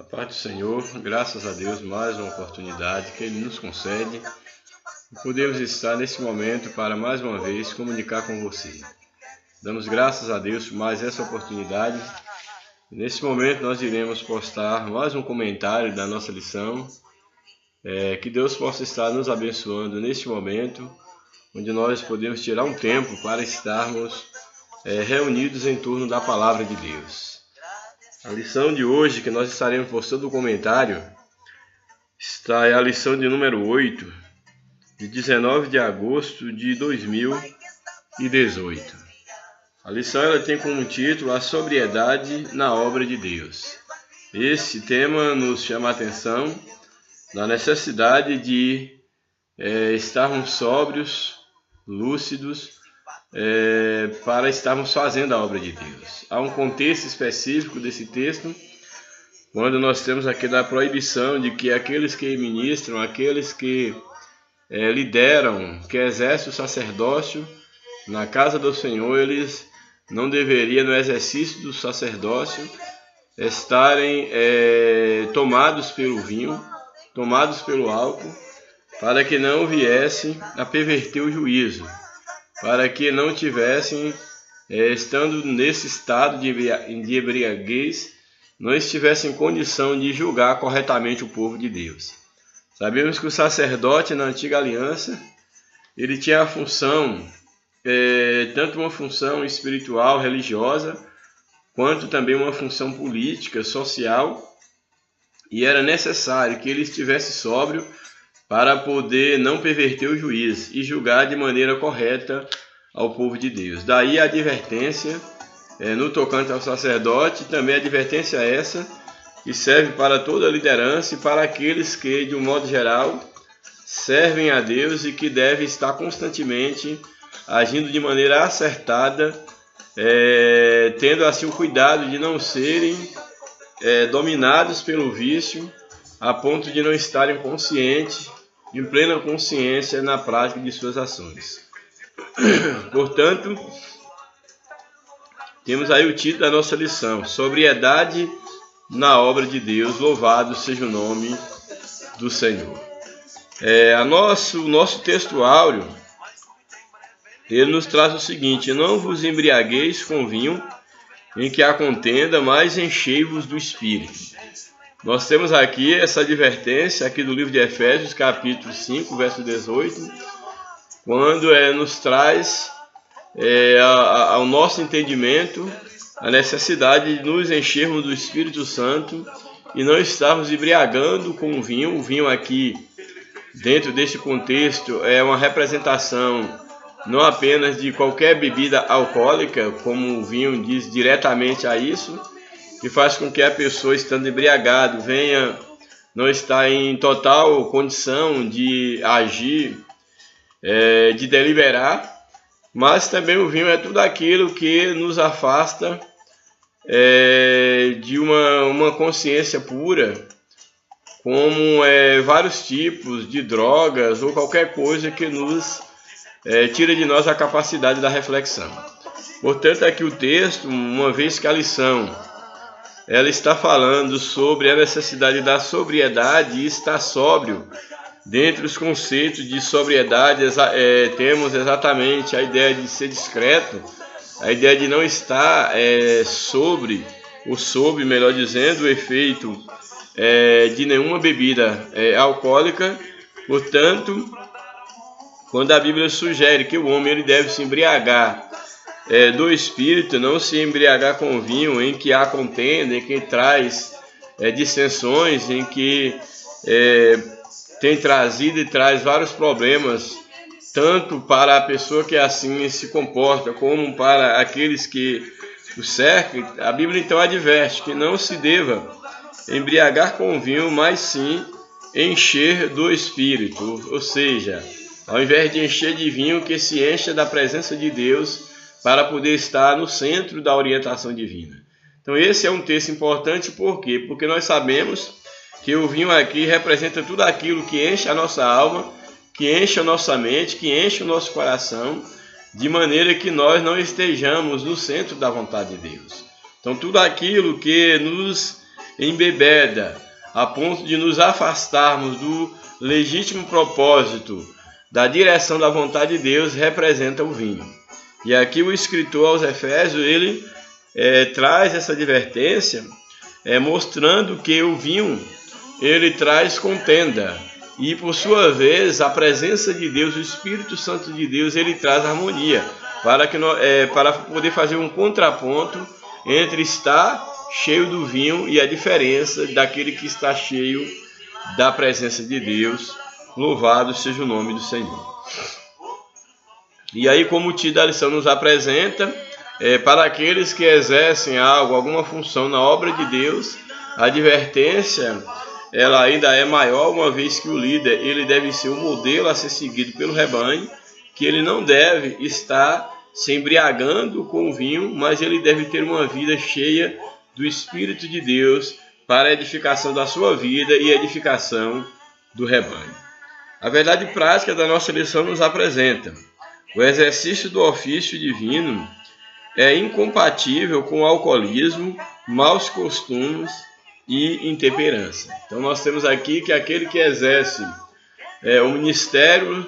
A paz do Senhor, graças a Deus, mais uma oportunidade que Ele nos concede. Podemos estar nesse momento para mais uma vez comunicar com você. Damos graças a Deus por mais essa oportunidade. Nesse momento nós iremos postar mais um comentário da nossa lição. Que Deus possa estar nos abençoando neste momento, onde nós podemos tirar um tempo para estarmos reunidos em torno da Palavra de Deus. A lição de hoje que nós estaremos postando o comentário é a lição de número 8, de 19 de agosto de 2018. A lição ela tem como título a sobriedade na obra de Deus. Esse tema nos chama a atenção da necessidade de estarmos sóbrios, lúcidos, para estarmos fazendo a obra de Deus. Há um contexto específico desse texto, quando nós temos aqui da proibição de que aqueles que ministram, aqueles que lideram, que exercem o sacerdócio na casa do Senhor, eles não deveriam, no exercício do sacerdócio, estarem tomados pelo vinho, tomados pelo álcool, para que não viessem a perverter o juízo, para que não tivessem, estando nesse estado de embriaguez, não estivessem em condição de julgar corretamente o povo de Deus. Sabemos que o sacerdote na antiga aliança, ele tinha a função, tanto uma função espiritual, religiosa, quanto também uma função política, social, e era necessário que ele estivesse sóbrio para poder não perverter o juízo e julgar de maneira correta ao povo de Deus. Daí a advertência no tocante ao sacerdote, também a advertência essa que serve para toda a liderança e para aqueles que, de um modo geral, servem a Deus e que devem estar constantemente agindo de maneira acertada, tendo assim o cuidado de não serem dominados pelo vício, a ponto de não estarem conscientes, em plena consciência na prática de suas ações. Portanto, temos aí o título da nossa lição: sobriedade na obra de Deus, louvado seja o nome do Senhor. O nosso texto áureo, ele nos traz o seguinte: não vos embriagueis com vinho em que há contenda, mas enchei-vos do Espírito. Nós temos aqui essa advertência aqui do livro de Efésios, capítulo 5, verso 18, quando nos traz ao nosso entendimento a necessidade de nos enchermos do Espírito Santo e não estarmos embriagando com o vinho. O vinho aqui, dentro deste contexto, é uma representação não apenas de qualquer bebida alcoólica, como o vinho diz diretamente a isso, que faz com que a pessoa, estando embriagado, venha não estar em total condição de agir, de deliberar, mas também o vinho é tudo aquilo que nos afasta de uma consciência pura, como vários tipos de drogas ou qualquer coisa que nos tira de nós a capacidade da reflexão. Portanto, aqui o texto, uma vez que a lição ela está falando sobre a necessidade da sobriedade e estar sóbrio. Dentre os conceitos de sobriedade, temos exatamente a ideia de ser discreto, a ideia de não estar sob, melhor dizendo, o efeito de nenhuma bebida alcoólica. Portanto, quando a Bíblia sugere que o homem ele deve se embriagar do Espírito, não se embriagar com vinho em que há contenda, em que traz dissensões, em que tem trazido e traz vários problemas, tanto para a pessoa que assim se comporta, como para aqueles que o cercam. A Bíblia então adverte que não se deva embriagar com vinho, mas sim encher do Espírito, ou seja, ao invés de encher de vinho, que se encha da presença de Deus, para poder estar no centro da orientação divina. Então esse é um texto importante, por quê? Porque nós sabemos que o vinho aqui representa tudo aquilo que enche a nossa alma, que enche a nossa mente, que enche o nosso coração, de maneira que nós não estejamos no centro da vontade de Deus. Então tudo aquilo que nos embebeda, a ponto de nos afastarmos do legítimo propósito da direção da vontade de Deus, representa o vinho. E aqui o escritor aos Efésios, ele traz essa advertência, mostrando que o vinho, ele traz contenda. E por sua vez, a presença de Deus, o Espírito Santo de Deus, ele traz harmonia, para poder fazer um contraponto entre estar cheio do vinho e a diferença daquele que está cheio da presença de Deus. Louvado seja o nome do Senhor. E aí, como o título da lição nos apresenta, para aqueles que exercem algo, alguma função na obra de Deus, a advertência ela ainda é maior, uma vez que o líder ele deve ser um modelo a ser seguido pelo rebanho, que ele não deve estar se embriagando com o vinho, mas ele deve ter uma vida cheia do Espírito de Deus para a edificação da sua vida e a edificação do rebanho. A verdade prática da nossa lição nos apresenta: o exercício do ofício divino é incompatível com o alcoolismo, maus costumes e intemperança. Então nós temos aqui que aquele que exerce o ministério,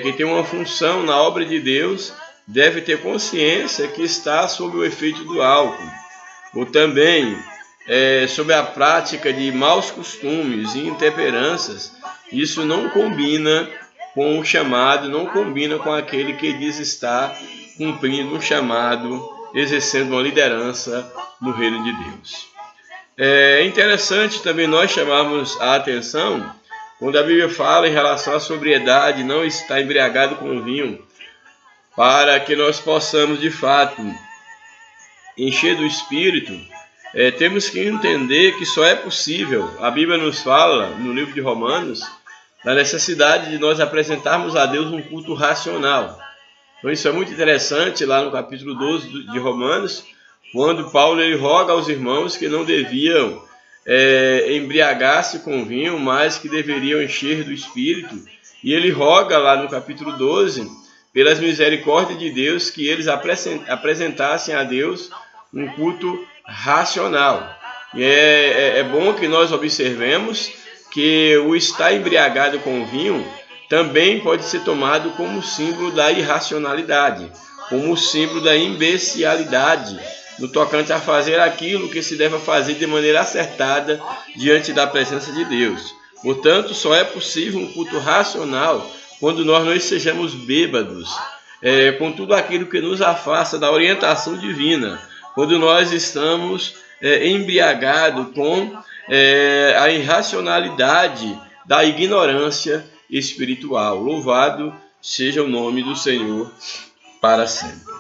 que tem uma função na obra de Deus, deve ter consciência que está sob o efeito do álcool, ou também sobre a prática de maus costumes e intemperanças. Isso não combina com o chamado, não combina com aquele que diz estar cumprindo um chamado, exercendo uma liderança no reino de Deus. É interessante também nós chamarmos a atenção quando a Bíblia fala em relação à sobriedade, não estar embriagado com vinho, para que nós possamos de fato encher do Espírito. Temos que entender que só é possível. A Bíblia nos fala no livro de Romanos da necessidade de nós apresentarmos a Deus um culto racional. Então isso é muito interessante lá no capítulo 12 de Romanos, quando Paulo ele roga aos irmãos que não deviam embriagar-se com vinho, mas que deveriam encher do Espírito. E ele roga lá no capítulo 12, pelas misericórdias de Deus, que eles apresentassem a Deus um culto racional. E é bom que nós observemos que o estar embriagado com vinho também pode ser tomado como símbolo da irracionalidade, como símbolo da imbecilidade, no tocante a fazer aquilo que se deve fazer de maneira acertada diante da presença de Deus. Portanto, só é possível um culto racional quando nós não estejamos bêbados, com tudo aquilo que nos afasta da orientação divina, quando nós estamos embriagados com a irracionalidade da ignorância espiritual. Louvado seja o nome do Senhor para sempre.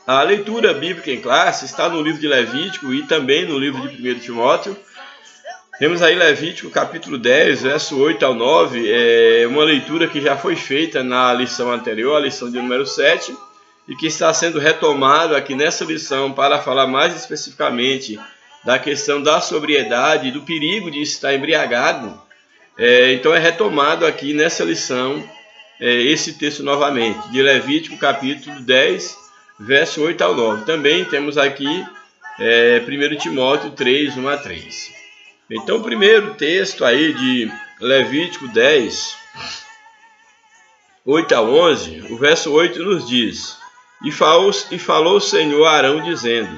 A leitura bíblica em classe está no livro de Levítico e também no livro de 1 Timóteo. Temos aí Levítico capítulo 10, verso 8 ao 9, uma leitura que já foi feita na lição anterior, a lição de número 7, e que está sendo retomado aqui nessa lição para falar mais especificamente da questão da sobriedade e do perigo de estar embriagado. Então é retomado aqui nessa lição esse texto novamente, de Levítico capítulo 10, verso 8 ao 9. Também temos aqui 1 Timóteo 3, 1 a 3. Então o primeiro texto aí de Levítico 10, 8 a 11, o verso 8 nos diz: E falou o Senhor a Arão, dizendo: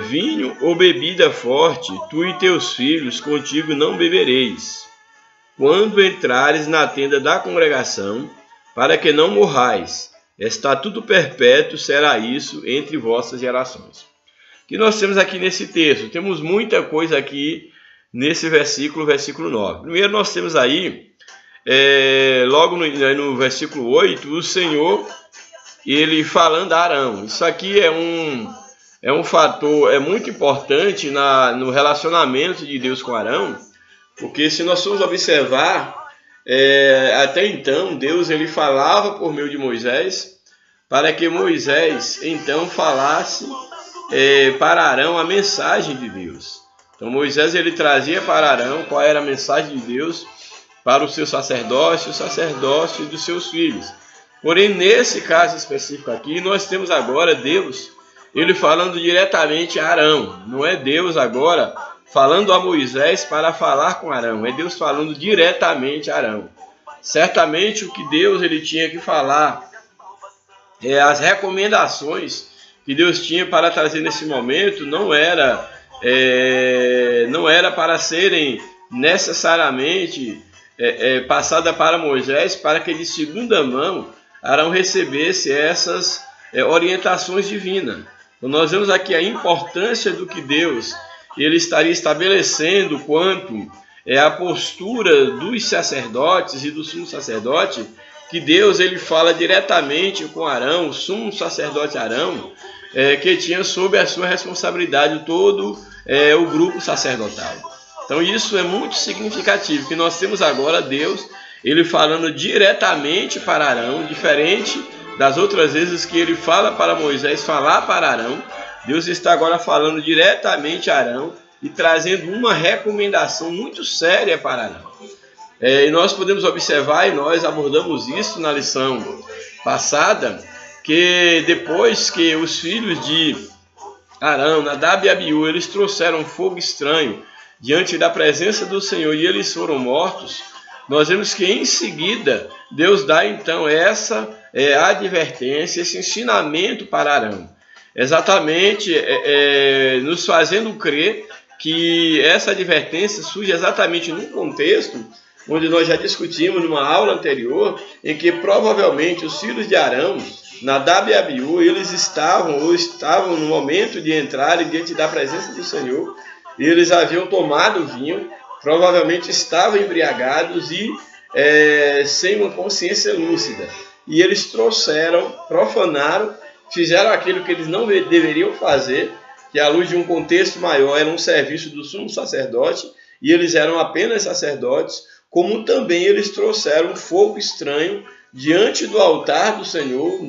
vinho ou bebida forte, tu e teus filhos contigo não bebereis, quando entrares na tenda da congregação, para que não morrais. Estatuto perpétuo será isso entre vossas gerações. O que nós temos aqui nesse texto? Temos muita coisa aqui nesse versículo 9. Primeiro nós temos aí, logo no versículo 8, o Senhor, ele falando a Arão. Isso aqui é um fator muito importante no relacionamento de Deus com Arão, porque se nós formos observar, até então Deus ele falava por meio de Moisés, para que Moisés então falasse para Arão a mensagem de Deus. Então Moisés ele trazia para Arão qual era a mensagem de Deus para o seu sacerdócio, o sacerdócio dos seus filhos. Porém, nesse caso específico aqui, nós temos agora Deus ele falando diretamente a Arão. Não é Deus agora falando a Moisés para falar com Arão, é Deus falando diretamente a Arão. Certamente o que Deus ele tinha que falar, as recomendações que Deus tinha para trazer nesse momento não era para serem necessariamente passada para Moisés, para que de segunda mão Arão recebesse essas orientações divinas. Então nós vemos aqui a importância do que Deus ele estaria estabelecendo quanto a postura dos sacerdotes e do sumo sacerdote, que Deus ele fala diretamente com Arão, o sumo sacerdote Arão, que tinha sob a sua responsabilidade todo o grupo sacerdotal. Então isso é muito significativo, que nós temos agora Deus ele falando diretamente para Arão, diferente das outras vezes que ele fala para Moisés falar para Arão. Deus está agora falando diretamente a Arão e trazendo uma recomendação muito séria para Arão. E nós podemos observar, e nós abordamos isso na lição passada, que depois que os filhos de Arão, Nadab e Abiú, eles trouxeram fogo estranho diante da presença do Senhor e eles foram mortos, nós vemos que em seguida Deus dá então essa advertência, esse ensinamento para Arão. Exatamente nos fazendo crer que essa advertência surge exatamente num contexto onde nós já discutimos numa aula anterior, em que provavelmente os filhos de Arão, Nadab e Abiú, eles estavam no momento de entrarem diante da presença do Senhor, e eles haviam tomado vinho, provavelmente estavam embriagados e sem uma consciência lúcida. E eles profanaram, fizeram aquilo que eles não deveriam fazer, que à luz de um contexto maior era um serviço do sumo sacerdote, e eles eram apenas sacerdotes, como também eles trouxeram um fogo estranho diante do altar do Senhor,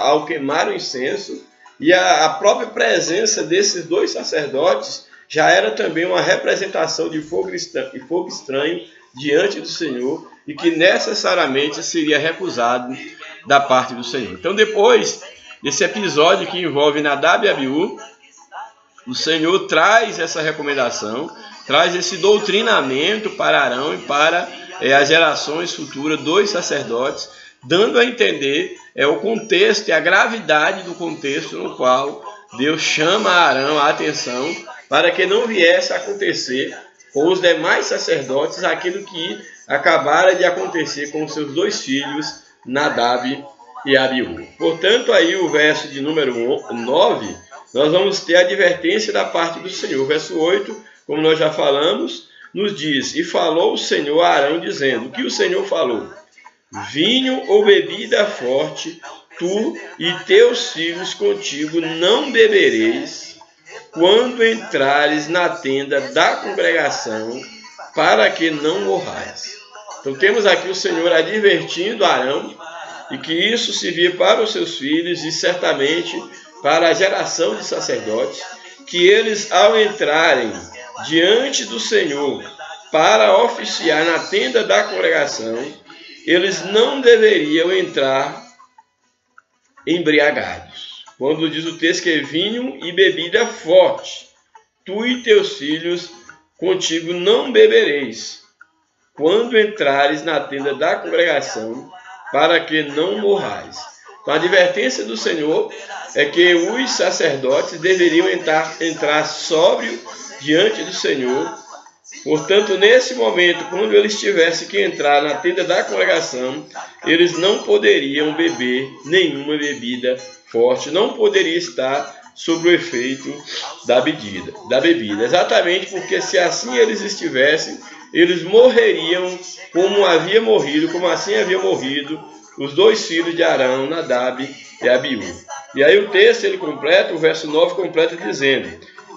ao queimar o incenso, e a própria presença desses dois sacerdotes já era também uma representação de fogo estranho diante do Senhor, e que necessariamente seria recusado da parte do Senhor. Então, depois desse episódio que envolve Nadab e Abiú, o Senhor traz essa recomendação, traz esse doutrinamento para Arão e para as gerações futuras dos sacerdotes, dando a entender o contexto e a gravidade do contexto no qual Deus chama Arão a atenção para que não viesse a acontecer com os demais sacerdotes aquilo que acabara de acontecer com seus dois filhos, Nadab e Abiú. Portanto, aí o verso de número 9, nós vamos ter a advertência da parte do Senhor. O verso 8, como nós já falamos, nos diz: E falou o Senhor a Arão, dizendo, o que o Senhor falou? Vinho ou bebida forte, tu e teus filhos contigo não bebereis, quando entrares na tenda da congregação, para que não morrais. Então temos aqui o Senhor advertindo Arão, e que isso servia para os seus filhos e certamente para a geração de sacerdotes, que eles, ao entrarem diante do Senhor para oficiar na tenda da congregação, eles não deveriam entrar embriagados. Quando diz o texto que é vinho e bebida forte, tu e teus filhos contigo não bebereis, quando entrares na tenda da congregação, para que não morrais. Então a advertência do Senhor é que os sacerdotes deveriam entrar sóbrio diante do Senhor. Portanto, nesse momento, quando eles tivessem que entrar na tenda da congregação, eles não poderiam beber nenhuma bebida forte, não poderia estar sob o efeito da bebida. Exatamente porque se assim eles estivessem, eles morreriam como assim havia morrido os dois filhos de Arão, Nadab e Abiú. E aí o texto ele completa, o verso 9 completa dizendo: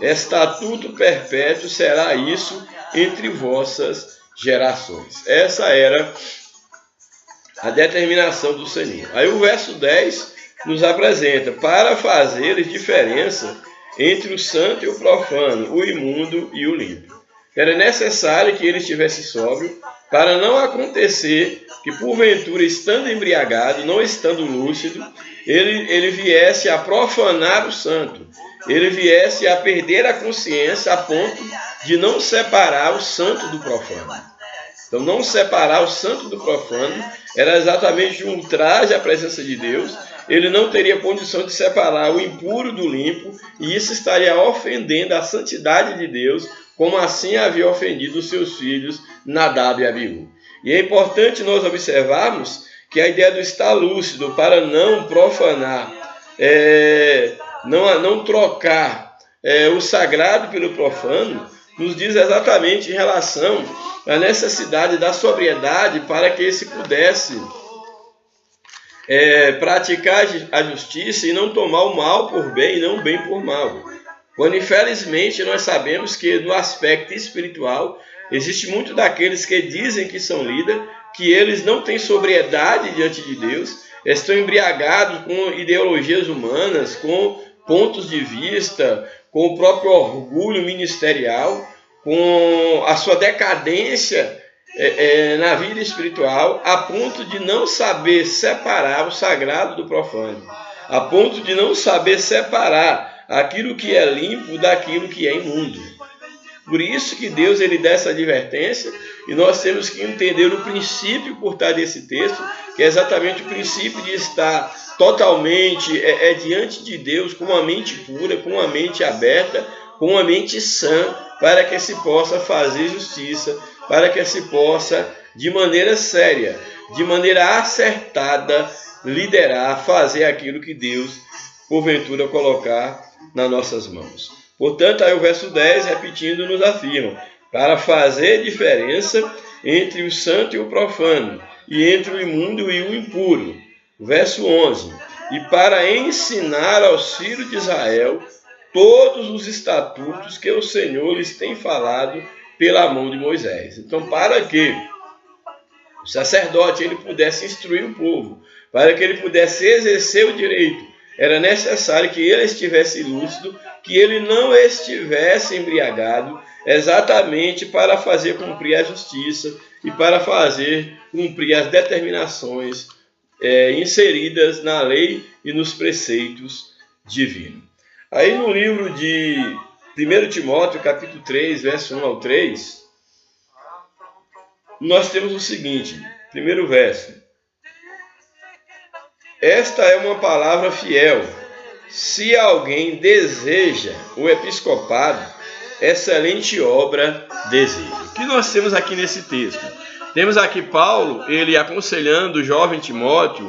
Estatuto perpétuo será isso entre vossas gerações. Essa era a determinação do Senhor. Aí o verso 10 nos apresenta: para fazeres diferença entre o santo e o profano, o imundo e o limpo. Era necessário que ele estivesse sóbrio, para não acontecer que, porventura, estando embriagado, não estando lúcido, ele viesse a profanar o santo. Ele viesse a perder a consciência a ponto de não separar o santo do profano. Então, não separar o santo do profano era exatamente um ultraje à presença de Deus. Ele não teria condição de separar o impuro do limpo, e isso estaria ofendendo a santidade de Deus, como assim havia ofendido os seus filhos Nadab e Abiú. E é importante nós observarmos que a ideia do estar lúcido para não profanar, não trocar o sagrado pelo profano, nos diz exatamente em relação à necessidade da sobriedade para que se pudesse praticar a justiça e não tomar o mal por bem e não o bem por mal. Quando, infelizmente, nós sabemos que no aspecto espiritual existe muito daqueles que dizem que são líderes, que eles não têm sobriedade diante de Deus, estão embriagados com ideologias humanas, com pontos de vista, com o próprio orgulho ministerial, com a sua decadência na vida espiritual, a ponto de não saber separar o sagrado do profano, a ponto de não saber separar aquilo que é limpo daquilo que é imundo. Por isso que Deus ele dá essa advertência, e nós temos que entender o princípio por trás desse texto, que é exatamente o princípio de estar totalmente diante de Deus com uma mente pura, com uma mente aberta, com uma mente sã, para que se possa fazer justiça, para que se possa, de maneira séria, de maneira acertada, liderar, fazer aquilo que Deus, porventura, colocar nas nossas mãos. Portanto, aí o verso 10, repetindo, nos afirma: para fazer diferença entre o santo e o profano, e entre o imundo e o impuro. Verso 11, e para ensinar aos filhos de Israel todos os estatutos que o Senhor lhes tem falado pela mão de Moisés. Então, para que o sacerdote ele pudesse instruir o povo, para que ele pudesse exercer o direito, era necessário que ele estivesse lúcido, que ele não estivesse embriagado, exatamente para fazer cumprir a justiça e para fazer cumprir as determinações inseridas na lei e nos preceitos divinos. Aí no livro de 1 Timóteo, capítulo 3, verso 1 ao 3, nós temos o seguinte, primeiro verso: esta é uma palavra fiel. Se alguém deseja o episcopado, excelente obra deseja. O que nós temos aqui nesse texto? Temos aqui Paulo, ele aconselhando o jovem Timóteo,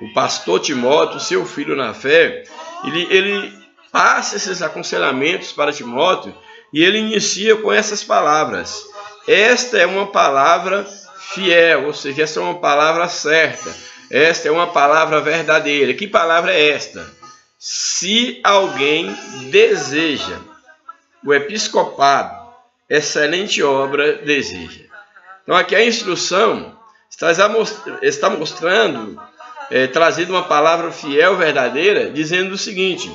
o pastor Timóteo, seu filho na fé. Ele passa esses aconselhamentos para Timóteo e ele inicia com essas palavras. Esta é uma palavra fiel, ou seja, esta é uma palavra certa. Esta é uma palavra verdadeira. Que palavra é esta? Se alguém deseja o episcopado, excelente obra deseja. Então aqui a instrução está mostrando, trazendo uma palavra fiel, verdadeira, dizendo o seguinte,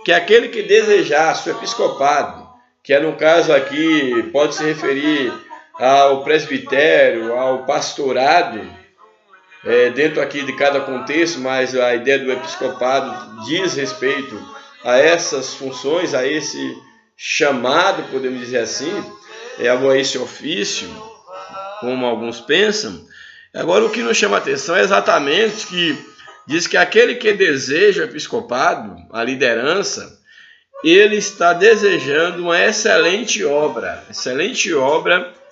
que aquele que desejasse o episcopado, que é no caso aqui, pode se referir ao presbitério, ao pastorado, dentro aqui de cada contexto, mas a ideia do episcopado diz respeito a essas funções, a esse chamado, podemos dizer assim, a esse ofício, como alguns pensam. Agora, o que nos chama a atenção é exatamente que diz que aquele que deseja o episcopado, a liderança, ele está desejando uma excelente obra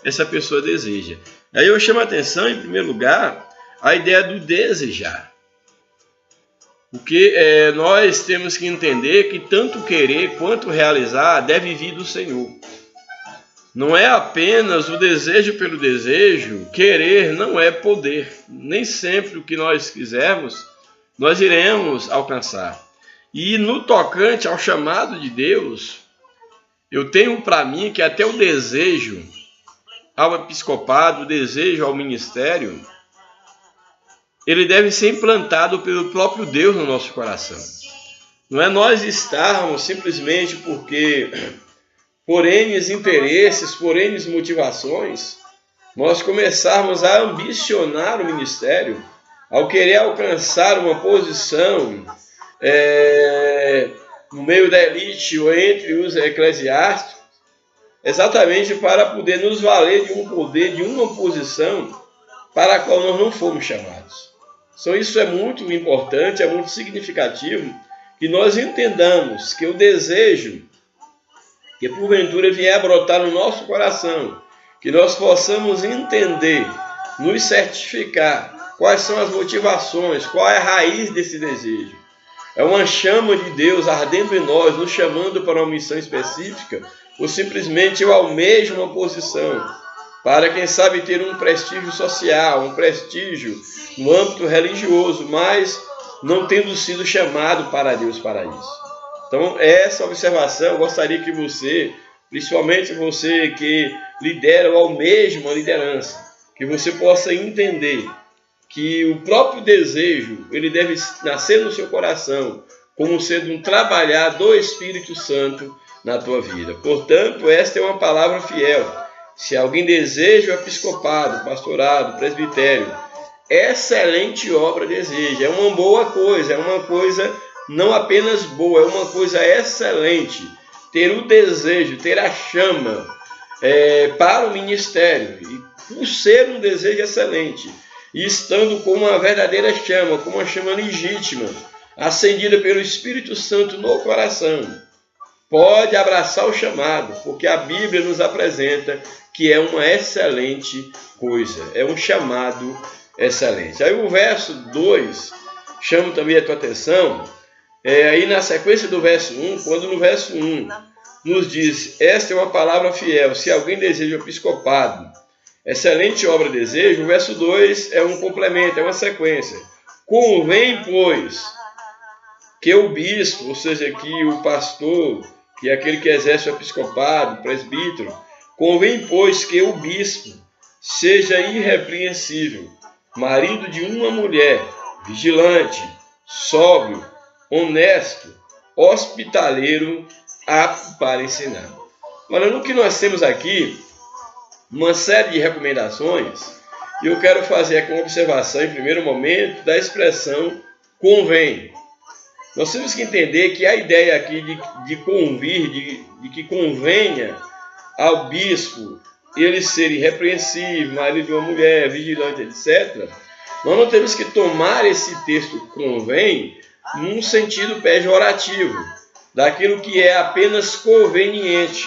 essa pessoa deseja. Aí eu chamo a atenção, em primeiro lugar, a ideia do desejar. Porque nós temos que entender que tanto querer quanto realizar deve vir do Senhor. Não é apenas o desejo pelo desejo, querer não é poder. Nem sempre o que nós quisermos, nós iremos alcançar. E no tocante ao chamado de Deus, eu tenho para mim que até o desejo ao episcopado, o desejo ao ministério, ele deve ser implantado pelo próprio Deus no nosso coração. Não é nós estarmos simplesmente porque por N interesses, por N motivações, nós começarmos a ambicionar o ministério, ao querer alcançar uma posição no meio da elite ou entre os eclesiásticos, exatamente para poder nos valer de um poder, de uma posição para a qual nós não fomos chamados. Então isso é muito importante, é muito significativo, que nós entendamos que o desejo que porventura vier a brotar no nosso coração, que nós possamos entender, nos certificar quais são as motivações, qual é a raiz desse desejo. É uma chama de Deus ardendo em nós, nos chamando para uma missão específica, ou simplesmente eu almejo uma posição para, quem sabe, ter um prestígio social, um prestígio no âmbito religioso, mas não tendo sido chamado para Deus para isso. Então, essa observação, eu gostaria que você, principalmente você que lidera ou almeja uma liderança, que você possa entender que o próprio desejo, ele deve nascer no seu coração, como sendo um trabalhar do Espírito Santo na tua vida. Portanto, esta é uma palavra fiel. Se alguém deseja o episcopado, pastorado, presbitério, excelente obra deseja. É uma boa coisa, é uma coisa não apenas boa, é uma coisa excelente. Ter o desejo, ter a chama para o ministério. E por ser um desejo excelente, e estando com uma verdadeira chama, com uma chama legítima, acendida pelo Espírito Santo no coração, pode abraçar o chamado, porque a Bíblia nos apresenta que é uma excelente coisa, é um chamado excelente. Aí o verso 2 chama também a tua atenção, aí na sequência do verso 1, quando no verso 1 nos diz, esta é uma palavra fiel, se alguém deseja o episcopado, excelente obra desejo, o verso 2 é um complemento, é uma sequência. Convém, pois, que o bispo, ou seja, que o pastor, que é aquele que exerce o episcopado, o presbítero, convém, pois, que o bispo seja irrepreensível, marido de uma mulher, vigilante, sóbrio, honesto, hospitaleiro, apto para ensinar. Olha, no que nós temos aqui, uma série de recomendações, e eu quero fazer aqui uma observação, em primeiro momento, da expressão convém. Nós temos que entender que a ideia aqui de convir, de que convenha ao bispo ele ser irrepreensível, marido de uma mulher, vigilante, etc., nós não temos que tomar esse texto convém num sentido pejorativo, daquilo que é apenas conveniente.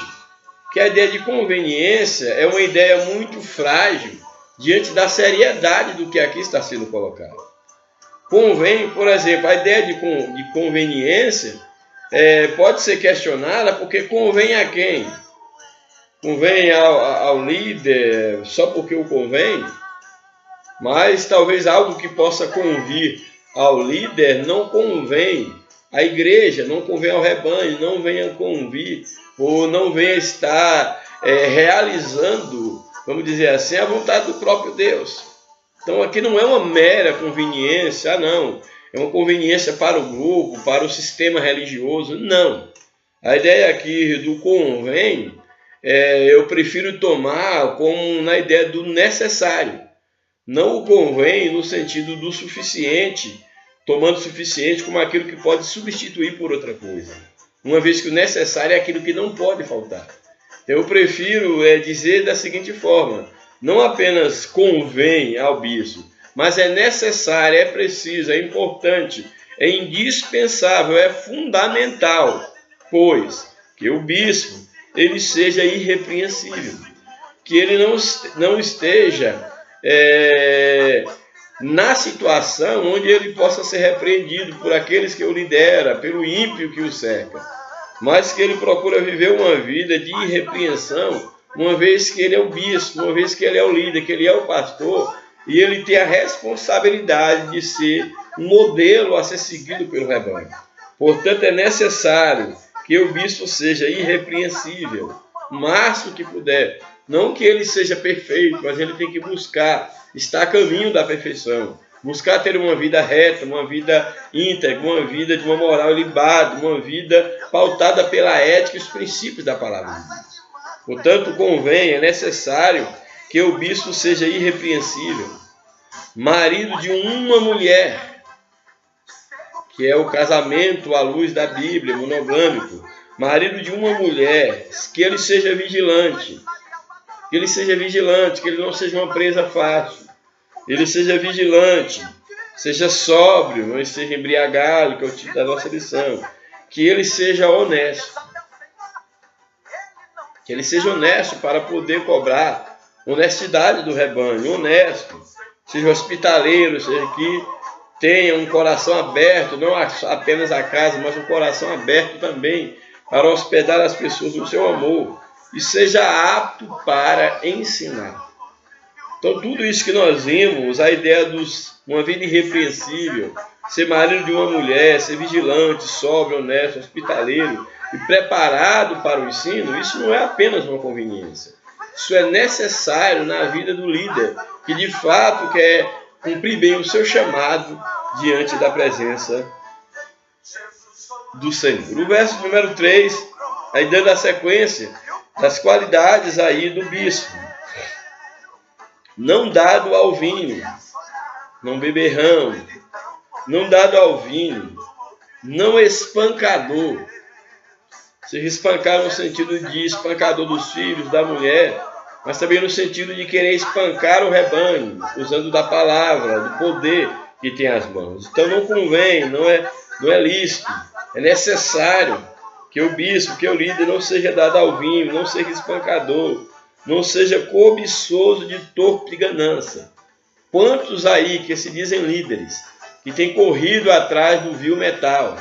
Que a ideia de conveniência é uma ideia muito frágil diante da seriedade do que aqui está sendo colocado. Convém, por exemplo, a ideia de conveniência pode ser questionada porque convém a quem? Convém ao líder só porque o convém? Mas talvez algo que possa convir ao líder não convém à igreja, não convém ao rebanho, não venha convir ou não venha estar realizando, vamos dizer assim, a vontade do próprio Deus. Então aqui não é uma mera conveniência, não, é uma conveniência para o grupo, para o sistema religioso, não. A ideia aqui do convém, eu prefiro tomar como na ideia do necessário. Não o convém no sentido do suficiente, tomando suficiente como aquilo que pode substituir por outra coisa. Uma vez que o necessário é aquilo que não pode faltar. Eu prefiro dizer da seguinte forma, não apenas convém ao bispo, mas é necessário, é preciso, é importante, é indispensável, é fundamental, pois que o bispo ele seja irrepreensível, que ele não esteja na situação onde ele possa ser repreendido por aqueles que o lidera, pelo ímpio que o cerca, mas que ele procura viver uma vida de irrepreensão, uma vez que ele é o bispo, uma vez que ele é o líder, que ele é o pastor, e ele tem a responsabilidade de ser um modelo a ser seguido pelo rebanho. Portanto, é necessário que o bispo seja irrepreensível, o máximo que puder. Não que ele seja perfeito, mas ele tem que buscar, estar a caminho da perfeição. buscar ter uma vida reta, uma vida íntegra, uma vida de uma moral ilibada, uma vida pautada pela ética e os princípios da palavra de Deus. Portanto, convém, é necessário que o bispo seja irrepreensível, marido de uma mulher, que é o casamento à luz da Bíblia, monogâmico, marido de uma mulher, que ele seja vigilante, que ele não seja uma presa fácil, ele seja vigilante, seja sóbrio, não seja embriagado, que é o tipo da nossa lição, que ele seja honesto. Que ele seja honesto para poder cobrar honestidade do rebanho, honesto, seja hospitaleiro, seja que tenha um coração aberto, não apenas a casa, mas um coração aberto também para hospedar as pessoas no seu amor e seja apto para ensinar. Então tudo isso que nós vimos, a ideia dos uma vida irrepreensível, ser marido de uma mulher, ser vigilante, sóbrio, honesto, hospitaleiro e preparado para o ensino, isso não é apenas uma conveniência. Isso é necessário na vida do líder, que de fato quer cumprir bem o seu chamado diante da presença do Senhor. O verso número 3, aí dando a sequência das qualidades aí do bispo. Não dado ao vinho, não beberrão, não dado ao vinho, não espancador. Se espancar no sentido de espancador dos filhos, da mulher, mas também no sentido de querer espancar o rebanho, usando da palavra, do poder que tem as mãos. Então não convém, não é lícito, é necessário que o bispo, que o líder não seja dado ao vinho, não seja espancador, não seja cobiçoso de torpe ganância. Quantos aí que se dizem líderes, que têm corrido atrás do vil metal,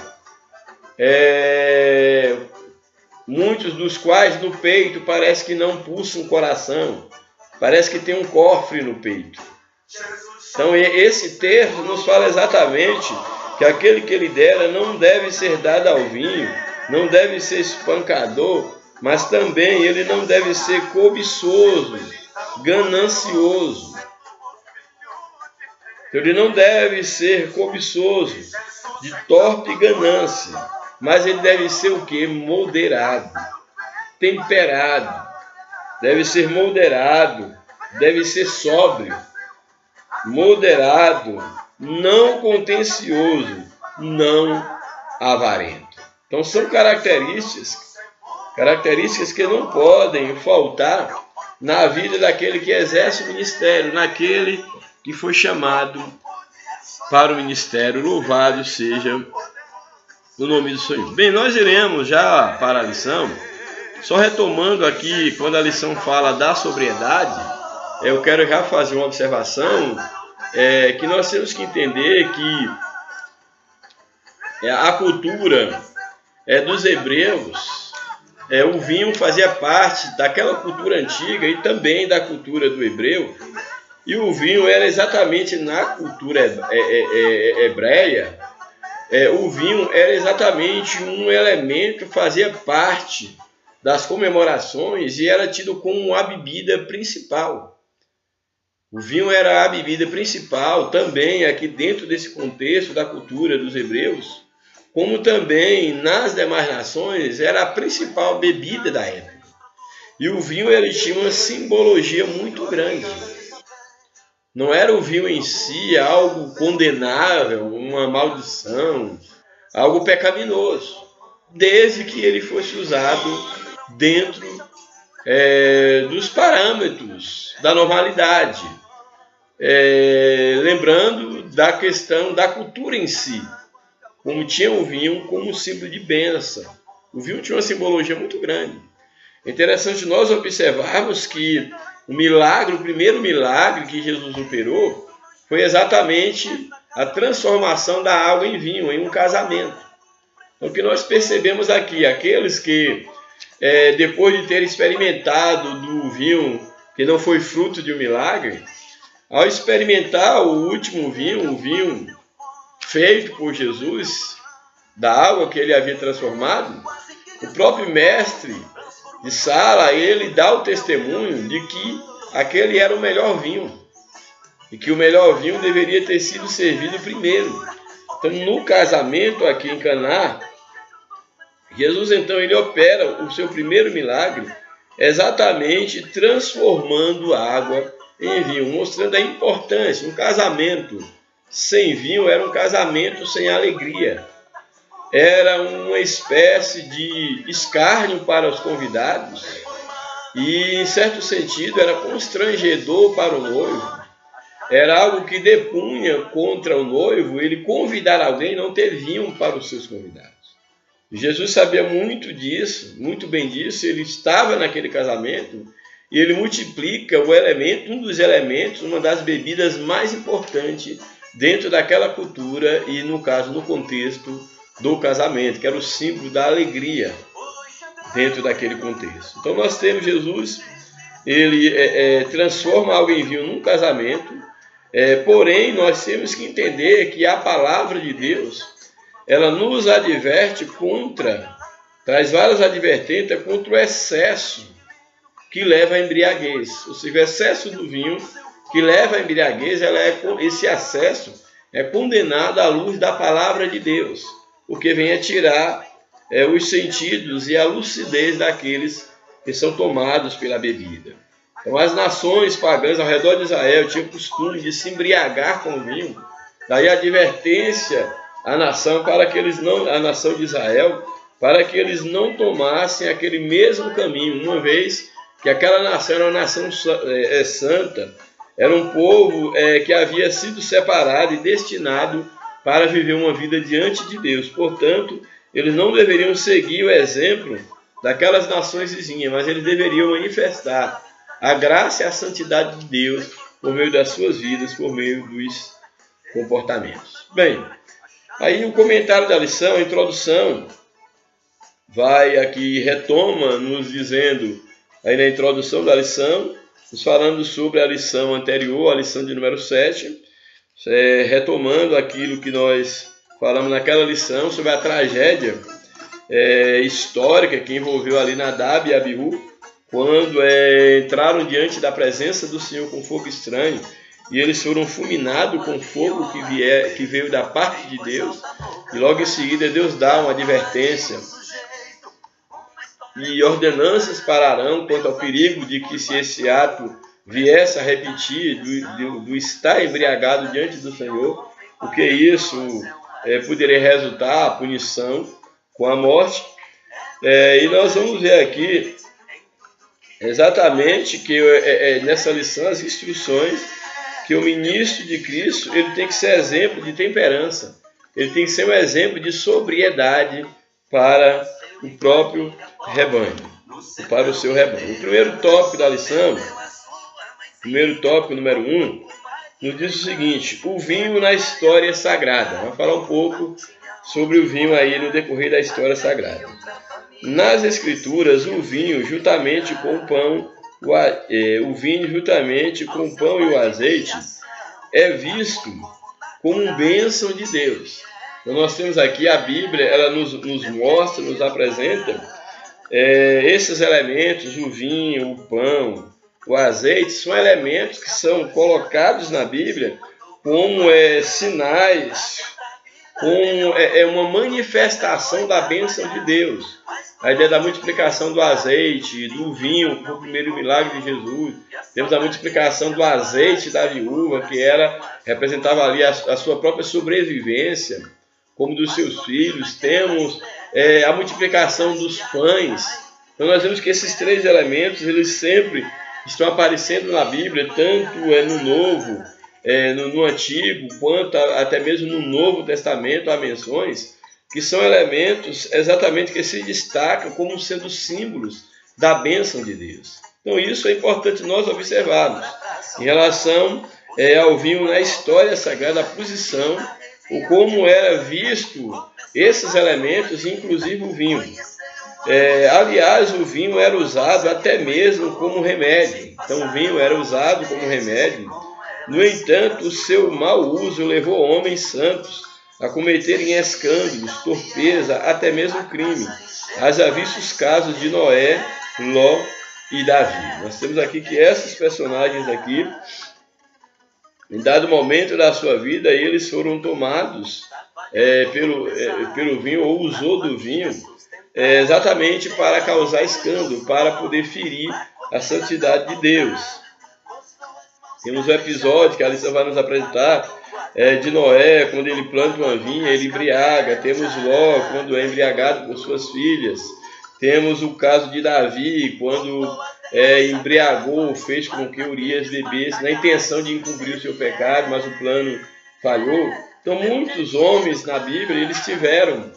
muitos dos quais no peito parece que não pulsa um coração, parece que tem um cofre no peito. Então esse texto nos fala exatamente que aquele que lidera não deve ser dado ao vinho, não deve ser espancador, mas também ele não deve ser cobiçoso, ganancioso. Ele não deve ser cobiçoso, de torpe ganância, mas ele deve ser o quê? Moderado, temperado, deve ser moderado, deve ser sóbrio, moderado, não contencioso, não avarento. Então são características que não podem faltar na vida daquele que exerce o ministério, naquele que foi chamado para o ministério. Louvado seja o nome do Senhor. Bem, nós iremos já para a lição, só retomando aqui, quando a lição fala da sobriedade, eu quero já fazer uma observação, que nós temos que entender que a cultura dos hebreus, o vinho fazia parte daquela cultura antiga e também da cultura do hebreu, e o vinho era exatamente na cultura hebreia, o vinho era exatamente um elemento que fazia parte das comemorações e era tido como a bebida principal. O vinho era a bebida principal também aqui dentro desse contexto da cultura dos hebreus, como também nas demais nações era a principal bebida da época. E o vinho ele tinha uma simbologia muito grande. Não era o vinho em si algo condenável, uma maldição, algo pecaminoso, desde que ele fosse usado dentro dos parâmetros da normalidade. Lembrando da questão da cultura em si, como tinha o vinho como símbolo de bênção. O vinho tinha uma simbologia muito grande. É interessante nós observarmos que o primeiro milagre que Jesus operou foi exatamente a transformação da água em vinho, em um casamento. Então, o que nós percebemos aqui, aqueles que, depois de ter experimentado do vinho, que não foi fruto de um milagre, ao experimentar o último vinho, o vinho feito por Jesus, da água que ele havia transformado, o próprio mestre de sala, ele dá o testemunho de que aquele era o melhor vinho. e que o melhor vinho deveria ter sido servido primeiro. Então, no casamento aqui em Caná, Jesus então ele opera o seu primeiro milagre exatamente transformando água em vinho, mostrando a importância. Um casamento sem vinho era um casamento sem alegria. Era uma espécie de escárnio para os convidados e, em certo sentido, era constrangedor para o noivo. Era algo que depunha contra o noivo ele convidar alguém e não ter vinho para os seus convidados. Jesus sabia muito disso, muito bem disso. Ele estava naquele casamento e ele multiplica o elemento, um dos elementos, uma das bebidas mais importantes dentro daquela cultura e, no caso, no contexto do casamento, que era o símbolo da alegria dentro daquele contexto. Então nós temos Jesus, ele transforma algo em vinho num casamento, porém nós temos que entender que a palavra de Deus, ela nos adverte traz várias advertências contra o excesso que leva à embriaguez. Ou seja, o excesso do vinho que leva à embriaguez, esse excesso é condenado à luz da palavra de Deus, porque vem a tirar os sentidos e a lucidez daqueles que são tomados pela bebida. Então, as nações pagãs ao redor de Israel tinham o costume de se embriagar com o vinho. Daí a advertência à nação, a nação de Israel, para que eles não tomassem aquele mesmo caminho, uma vez que aquela nação era uma nação santa, era um povo que havia sido separado e destinado para viver uma vida diante de Deus. Portanto, eles não deveriam seguir o exemplo daquelas nações vizinhas, mas eles deveriam manifestar a graça e a santidade de Deus por meio das suas vidas, por meio dos comportamentos. Bem, aí o comentário da lição, a introdução, retoma nos dizendo, aí na introdução da lição, nos falando sobre a lição anterior, a lição de número 7, retomando aquilo que nós falamos naquela lição sobre a tragédia histórica que envolveu ali Nadab e Abiú, quando entraram diante da presença do Senhor com fogo estranho, e eles foram fulminados com fogo que veio da parte de Deus, e logo em seguida Deus dá uma advertência e ordenanças pararão quanto ao perigo de que, se esse ato viesse a repetir, do estar embriagado diante do Senhor, porque isso poderia resultar a punição com a morte. E nós vamos ver aqui exatamente que nessa lição as instruções que o ministro de Cristo ele tem que ser exemplo de temperança, ele tem que ser um exemplo de sobriedade para o próprio rebanho, para o seu rebanho. O primeiro tópico da lição, primeiro tópico número 1, nos diz o seguinte: o vinho na história sagrada. Vamos falar um pouco sobre o vinho aí no decorrer da história sagrada. Nas Escrituras, o vinho juntamente com o pão, e o azeite é visto como bênção de Deus. Então nós temos aqui a Bíblia, ela nos mostra, nos apresenta esses elementos, o vinho, o pão, o azeite, são elementos que são colocados na Bíblia como sinais, como uma manifestação da bênção de Deus. A ideia da multiplicação do azeite, do vinho, que foi o primeiro milagre de Jesus. Temos a multiplicação do azeite da viúva, que representava ali a sua própria sobrevivência, como dos seus filhos. Temos a multiplicação dos pães. Então nós vemos que esses três elementos, eles sempre estão aparecendo na Bíblia, tanto no Novo, no Antigo, quanto até mesmo no Novo Testamento, há menções que são elementos exatamente que se destacam como sendo símbolos da bênção de Deus. Então isso é importante nós observarmos em relação ao vinho na história sagrada, a posição, ou como era visto esses elementos, inclusive o vinho. Aliás, o vinho era usado até mesmo como remédio. Então o vinho era usado como remédio. No entanto, o seu mau uso levou homens santos a cometerem escândalos, torpeza, até mesmo crime. Haja visto os casos de Noé, Ló e Davi. Nós temos aqui que esses personagens aqui, Em dado momento da sua vida, eles foram tomados pelo vinho, ou usou do vinho, exatamente para causar escândalo, para poder ferir a santidade de Deus. Temos um episódio que a Alissa vai nos apresentar de Noé, quando ele planta uma vinha, ele embriaga. Temos Ló, quando é embriagado por suas filhas. Temos o caso de Davi, quando embriagou, fez com que Urias bebesse, na intenção de encobrir o seu pecado, mas o plano falhou. Então, muitos homens na Bíblia, eles tiveram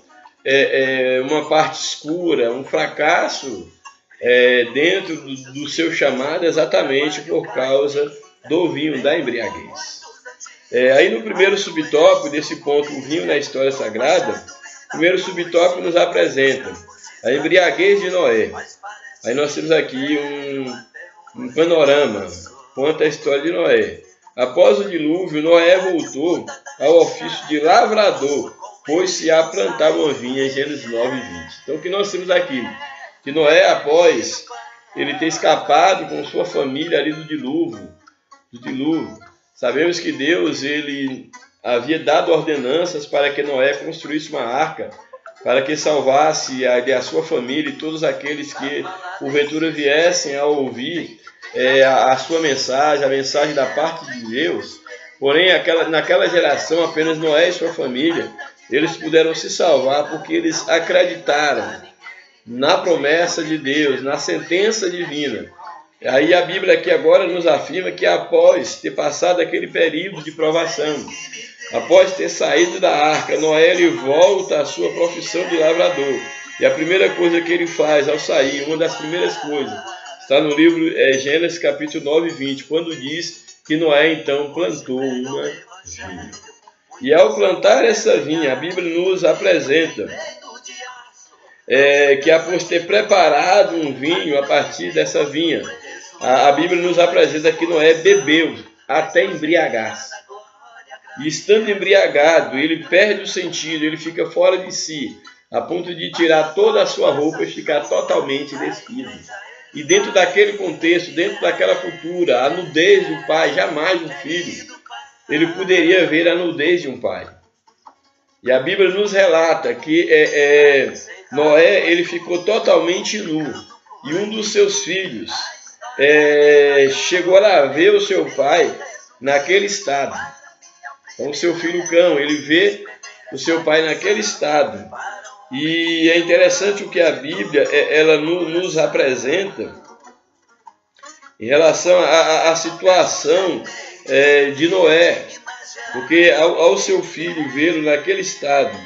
uma parte escura, um fracasso dentro do seu chamado, exatamente por causa do vinho, da embriaguez. Aí no primeiro subtópico desse ponto, o vinho na história sagrada, o primeiro subtópico nos apresenta a embriaguez de Noé. Aí nós temos aqui um panorama, conta a história de Noé. Após o dilúvio, Noé voltou ao ofício de lavrador, pôs-se a plantar uma vinha, em Gênesis 9:20. Então o que nós temos aqui? Que Noé, após ele ter escapado com sua família ali do dilúvio, sabemos que Deus ele havia dado ordenanças para que Noé construísse uma arca, para que salvasse a sua família e todos aqueles que porventura viessem a ouvir a sua mensagem, a mensagem da parte de Deus. Porém, naquela geração, apenas Noé e sua família, eles puderam se salvar porque eles acreditaram na promessa de Deus, na sentença divina. Aí a Bíblia aqui agora nos afirma que após ter passado aquele período de provação, após ter saído da arca, Noé ele volta à sua profissão de lavrador. E a primeira coisa que ele faz ao sair, uma das primeiras coisas, está no livro Gênesis capítulo 9:20, quando diz que Noé então plantou uma vinha. E ao plantar essa vinha, a Bíblia nos apresenta que após ter preparado um vinho a partir dessa vinha, a Bíblia nos apresenta que Noé bebeu até embriagar-se. E estando embriagado, ele perde o sentido, ele fica fora de si, a ponto de tirar toda a sua roupa e ficar totalmente despido. E dentro daquele contexto, dentro daquela cultura, a nudez do pai, jamais um filho, ele poderia ver a nudez de um pai. E a Bíblia nos relata que Noé ele ficou totalmente nu. E um dos seus filhos chegou a ver o seu pai naquele estado. Então o seu filho Cão, ele vê o seu pai naquele estado. E é interessante o que a Bíblia ela nos apresenta em relação à situação de Noé. Porque ao seu filho vê-lo naquele estado,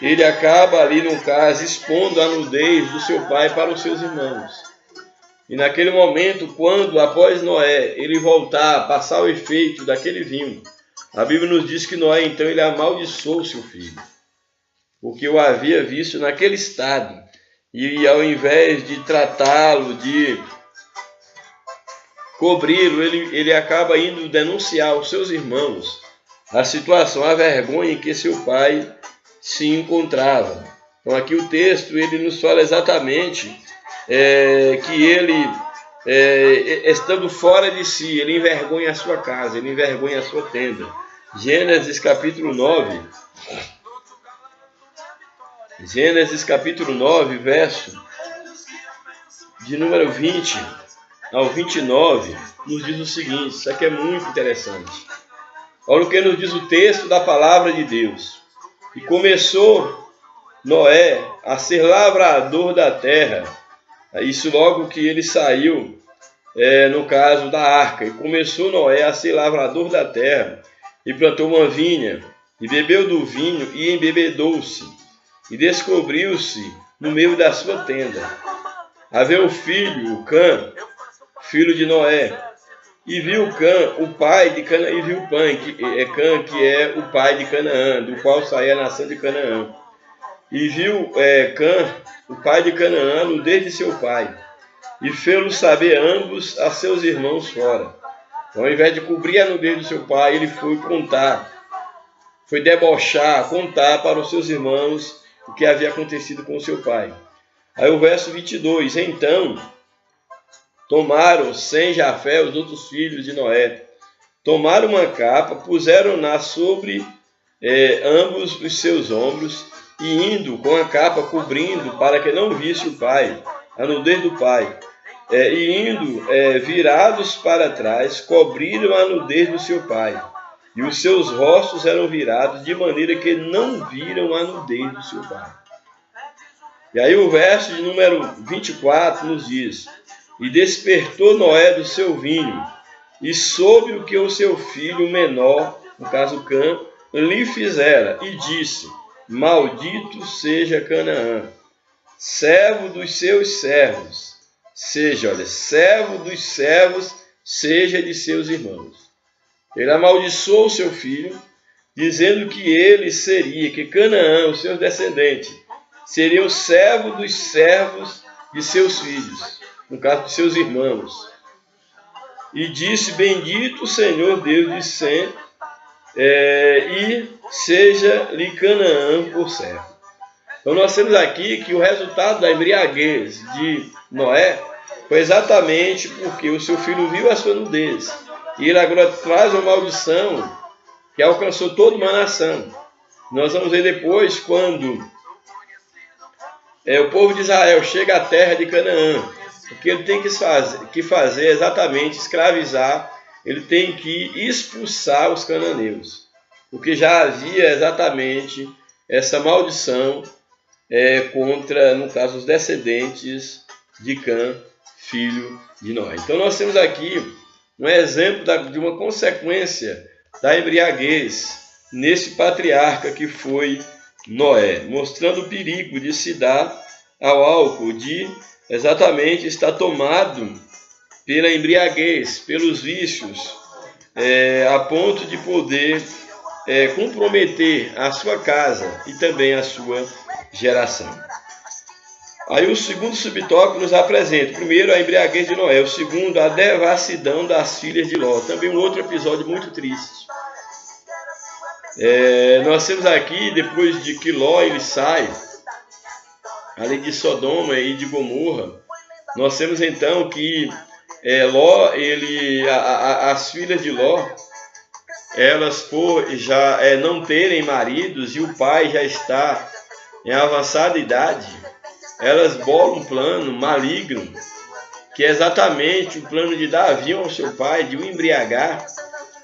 ele acaba ali, no caso, expondo a nudez do seu pai para os seus irmãos. E naquele momento, quando, após Noé, ele voltar a passar o efeito daquele vinho, a Bíblia nos diz que Noé, então, ele amaldiçoou seu filho, porque o havia visto naquele estado. E ao invés de tratá-lo, de cobri-lo, ele acaba indo denunciar aos seus irmãos a situação, a vergonha em que seu pai se encontrava. Então aqui o texto ele nos fala exatamente que ele, estando fora de si, ele envergonha a sua casa, ele envergonha a sua tenda. Gênesis capítulo 9, verso de número 20 ao 29, nos diz o seguinte, isso aqui é muito interessante. Olha o que nos diz o texto da palavra de Deus. E começou Noé a ser lavrador da terra. Isso logo que ele saiu, no caso da arca. E começou Noé a ser lavrador da terra. E plantou uma vinha. E bebeu do vinho e embebedou-se. E descobriu-se no meio da sua tenda. Havia o filho, o Cã, filho de Noé. E viu Cã, o pai de Canaã, e viu Cã, que é o pai de Canaã, do qual saía a nação de Canaã. E viu Cã, o pai de Canaã, a nudez de seu pai, e fê-lo saber ambos a seus irmãos fora. Então, ao invés de cobrir a nudez do seu pai, ele foi contar, foi debochar, contar para os seus irmãos o que havia acontecido com o seu pai. Aí o verso 22, então tomaram Sem, Jafé, os outros filhos de Noé, tomaram uma capa, puseram-na sobre ambos os seus ombros, e indo com a capa cobrindo, para que não visse o pai, a nudez do pai, e indo virados para trás, cobriram a nudez do seu pai. E os seus rostos eram virados, de maneira que não viram a nudez do seu pai. E aí o verso de número 24 nos diz: E despertou Noé do seu vinho, e soube o que o seu filho menor, no caso Cã, lhe fizera, e disse: Maldito seja Canaã, servo dos seus servos, servo dos servos, seja de seus irmãos. Ele amaldiçoou o seu filho, dizendo que ele seria, que Canaã, os seus descendentes, seriam servo dos servos de seus filhos, no caso de seus irmãos. E disse: Bendito o Senhor Deus de Sem, e seja-lhe Canaã por servo. Então nós temos aqui que o resultado da embriaguez de Noé foi exatamente porque o seu filho viu a sua nudez. E ele agora traz uma maldição que alcançou toda uma nação. Nós vamos ver depois quando o povo de Israel chega à terra de Canaã. O que ele tem que fazer é exatamente escravizar, ele tem que expulsar os cananeus. Porque já havia exatamente essa maldição contra, no caso, os descendentes de Cã, filho de Noé. Então nós temos aqui um exemplo de uma consequência da embriaguez nesse patriarca que foi Noé, mostrando o perigo de se dar ao álcool, de exatamente estar tomado pela embriaguez, pelos vícios, a ponto de poder comprometer a sua casa e também a sua geração. Aí o segundo subtópico nos apresenta, primeiro, a embriaguez de Noé, o segundo, a devassidão das filhas de Ló. Também um outro episódio muito triste. Nós temos aqui, depois de que Ló ele sai, ali de Sodoma e de Gomorra, nós temos então que Ló, as filhas de Ló, elas por já não terem maridos e o pai já está em avançada idade, elas bolam um plano maligno, que é exatamente o plano de dar avião ao seu pai, de o embriagar,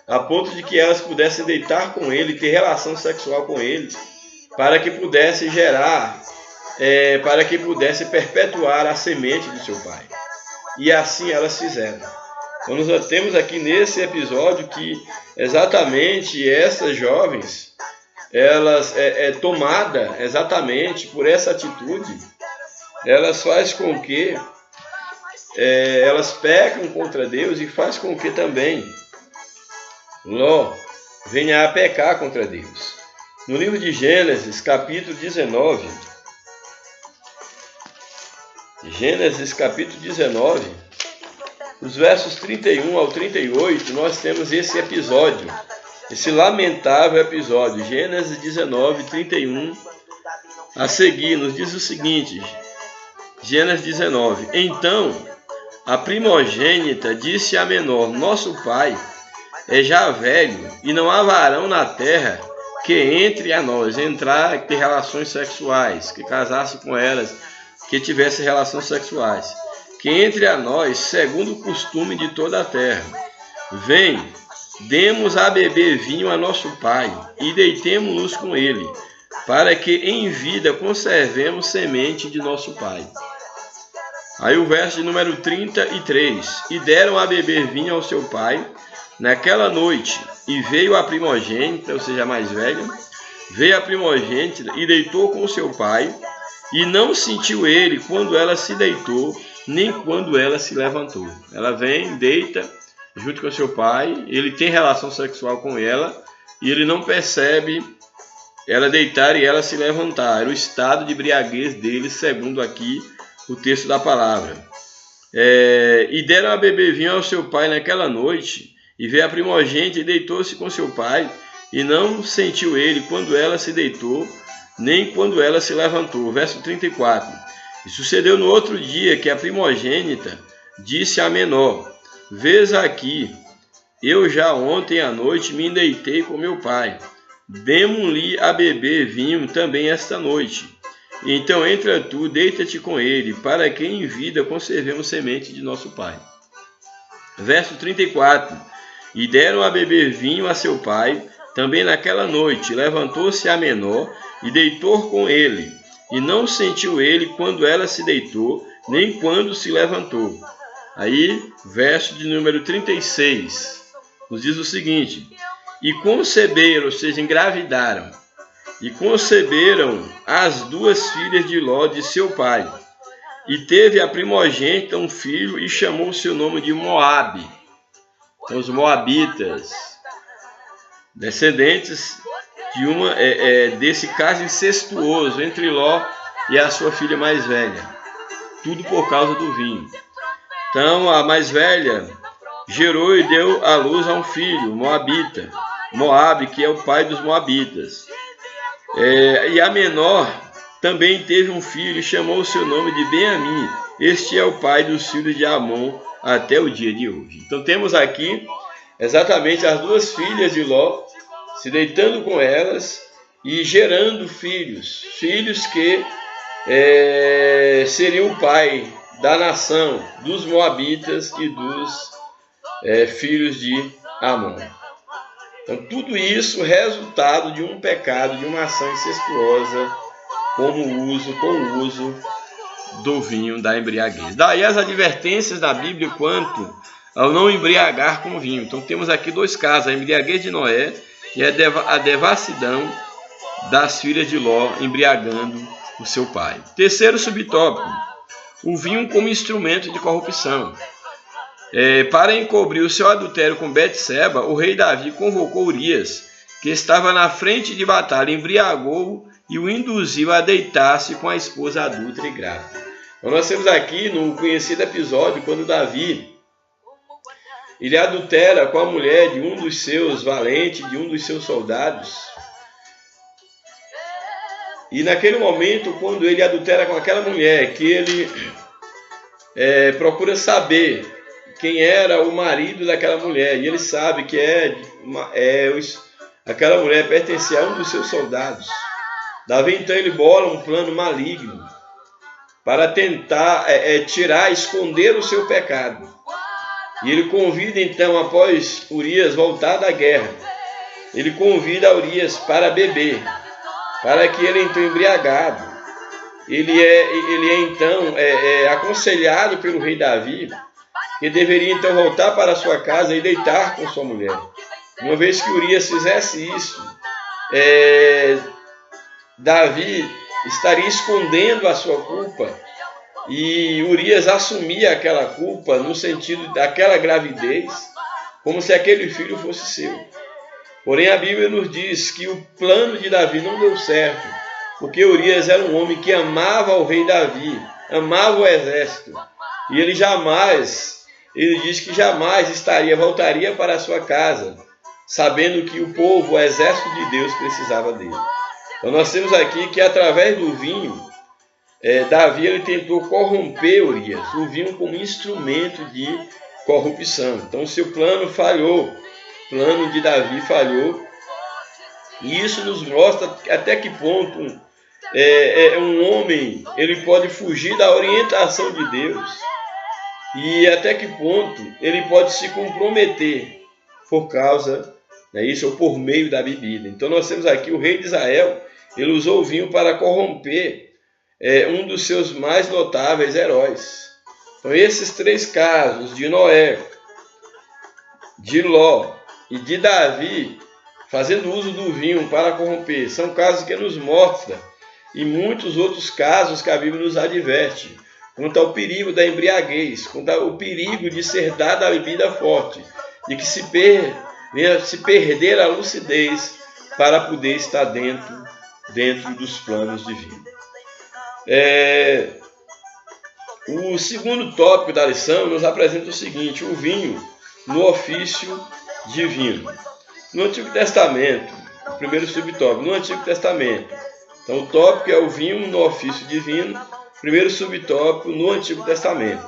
a ponto de que elas pudessem deitar com ele, ter relação sexual com ele, para que pudesse gerar, para que pudesse perpetuar a semente do seu pai. E assim elas fizeram. Então nós temos aqui nesse episódio que exatamente essas jovens, elas tomada exatamente por essa atitude, elas faz com que elas pecam contra Deus e faz com que também Ló venha a pecar contra Deus. No livro de Gênesis, capítulo 19, os versos 31 ao 38, nós temos esse episódio, esse lamentável episódio. Gênesis 19, 31, a seguir, nos diz o seguinte, Gênesis 19: Então a primogênita disse à menor: Nosso pai é já velho, e não há varão na terra que entre a nós, entrar, ter relações sexuais, que casasse com elas, que tivesse relações sexuais, que entre a nós, segundo o costume de toda a terra. Vem, demos a beber vinho a nosso pai, e deitemo-nos com ele, para que em vida conservemos semente de nosso pai. Aí o verso de número 33. E deram a beber vinho ao seu pai naquela noite, e veio a primogênita, ou seja, a mais velha, veio a primogênita e deitou com seu pai, e não sentiu ele quando ela se deitou, nem quando ela se levantou. Ela vem, deita junto com seu pai, ele tem relação sexual com ela, e ele não percebe ela deitar e ela se levantar. Era o estado de embriaguez dele, segundo aqui o texto da palavra. E deram a beber vinho ao seu pai naquela noite, e veio a primogênita e deitou-se com seu pai, e não sentiu ele quando ela se deitou, nem quando ela se levantou. Verso 34. E sucedeu no outro dia que a primogênita disse à menor: Vês aqui, eu já ontem à noite me deitei com meu pai. Demo-lhe a beber vinho também esta noite. Então entra tu, deita-te com ele, para que em vida conservemos semente de nosso pai. Verso 34. E deram a beber vinho a seu pai, também naquela noite. Levantou-se a menor e deitou com ele. E não sentiu ele quando ela se deitou, nem quando se levantou. Aí, verso de número 36, nos diz o seguinte: e conceberam, ou seja, engravidaram, e conceberam as duas filhas de Ló, de seu pai. E teve a primogênita um filho, e chamou o seu nome de Moabe. Então, os moabitas, descendentes de desse caso incestuoso entre Ló e a sua filha mais velha. Tudo por causa do vinho. Então, a mais velha gerou e deu à luz a um filho, Moabita. Moabe, que é o pai dos moabitas. E a menor também teve um filho e chamou o seu nome de Ben-Ammi. Este é o pai dos filhos de Amon até o dia de hoje. Então temos aqui exatamente as duas filhas de Ló se deitando com elas e gerando filhos. Filhos que seriam o pai da nação dos moabitas e dos filhos de Amon. Então, tudo isso resultado de um pecado, de uma ação incestuosa com o uso do vinho, da embriaguez. Daí as advertências da Bíblia quanto ao não embriagar com vinho. Então temos aqui dois casos, a embriaguez de Noé e a devassidão das filhas de Ló embriagando o seu pai. Terceiro subtópico, o vinho como instrumento de corrupção. Para encobrir o seu adultério com Betseba, o rei Davi convocou Urias, que estava na frente de batalha, embriagou-o e o induziu a deitar-se com a esposa adúltera e grávida. Então, nós temos aqui no conhecido episódio, quando Davi ele adultera com a mulher de um dos seus valentes, de um dos seus soldados. E naquele momento, quando ele adultera com aquela mulher, que ele procura saber quem era o marido daquela mulher, e ele sabe que aquela mulher pertencia a um dos seus soldados. Davi então ele bola um plano maligno para tentar esconder o seu pecado. E ele convida então, após Urias voltar da guerra, ele convida Urias para beber, para que ele então embriagado, ele é então aconselhado pelo rei Davi, que deveria então voltar para a sua casa e deitar com sua mulher. Uma vez que Urias fizesse isso, Davi estaria escondendo a sua culpa, e Urias assumia aquela culpa no sentido daquela gravidez, como se aquele filho fosse seu. Porém, a Bíblia nos diz que o plano de Davi não deu certo, porque Urias era um homem que amava o rei Davi, amava o exército, e ele diz que jamais voltaria para a sua casa, sabendo que o povo, o exército de Deus, precisava dele. Então nós temos aqui que através do vinho, Davi ele tentou corromper Urias, o vinho como instrumento de corrupção. Então o seu plano falhou, o plano de Davi falhou, e isso nos mostra até que ponto um homem ele pode fugir da orientação de Deus, e até que ponto ele pode se comprometer por causa ou por meio da bebida. Então nós temos aqui o rei de Israel, ele usou o vinho para corromper um dos seus mais notáveis heróis. Então esses três casos de Noé, de Ló e de Davi, fazendo uso do vinho para corromper, são casos que nos mostram, e muitos outros casos que a Bíblia nos adverte, quanto ao perigo da embriaguez, quanto ao perigo de ser dada a bebida forte, de que venha se perder a lucidez para poder estar dentro dos planos divinos. O segundo tópico da lição nos apresenta o seguinte: o vinho no ofício divino. No Antigo Testamento, o primeiro subtópico, no Antigo Testamento. Então o tópico é o vinho no ofício divino, primeiro subtópico no Antigo Testamento.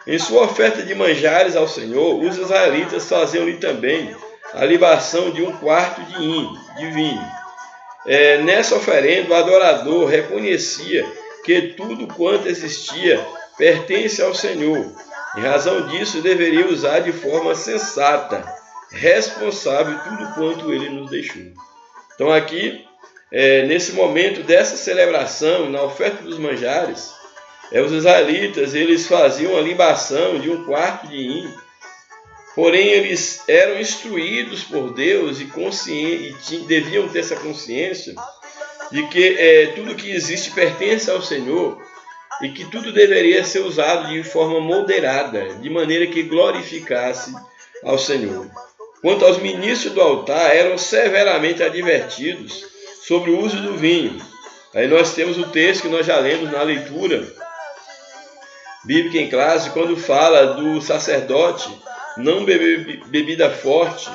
Em sua oferta de manjares ao Senhor, os israelitas faziam-lhe também a libação de 1/4 de vinho. Nessa oferenda, o adorador reconhecia que tudo quanto existia pertence ao Senhor. Em razão disso, deveria usar de forma sensata, responsável tudo quanto ele nos deixou. Então aqui, nesse momento dessa celebração, na oferta dos manjares, os israelitas eles faziam a libação de 1/4 de hin, porém eles eram instruídos por Deus e deviam ter essa consciência de que tudo que existe pertence ao Senhor e que tudo deveria ser usado de forma moderada, de maneira que glorificasse ao Senhor. Quanto aos ministros do altar, eram severamente advertidos sobre o uso do vinho. Aí nós temos o texto que nós já lemos na leitura bíblica em classe, quando fala do sacerdote não beber bebida forte,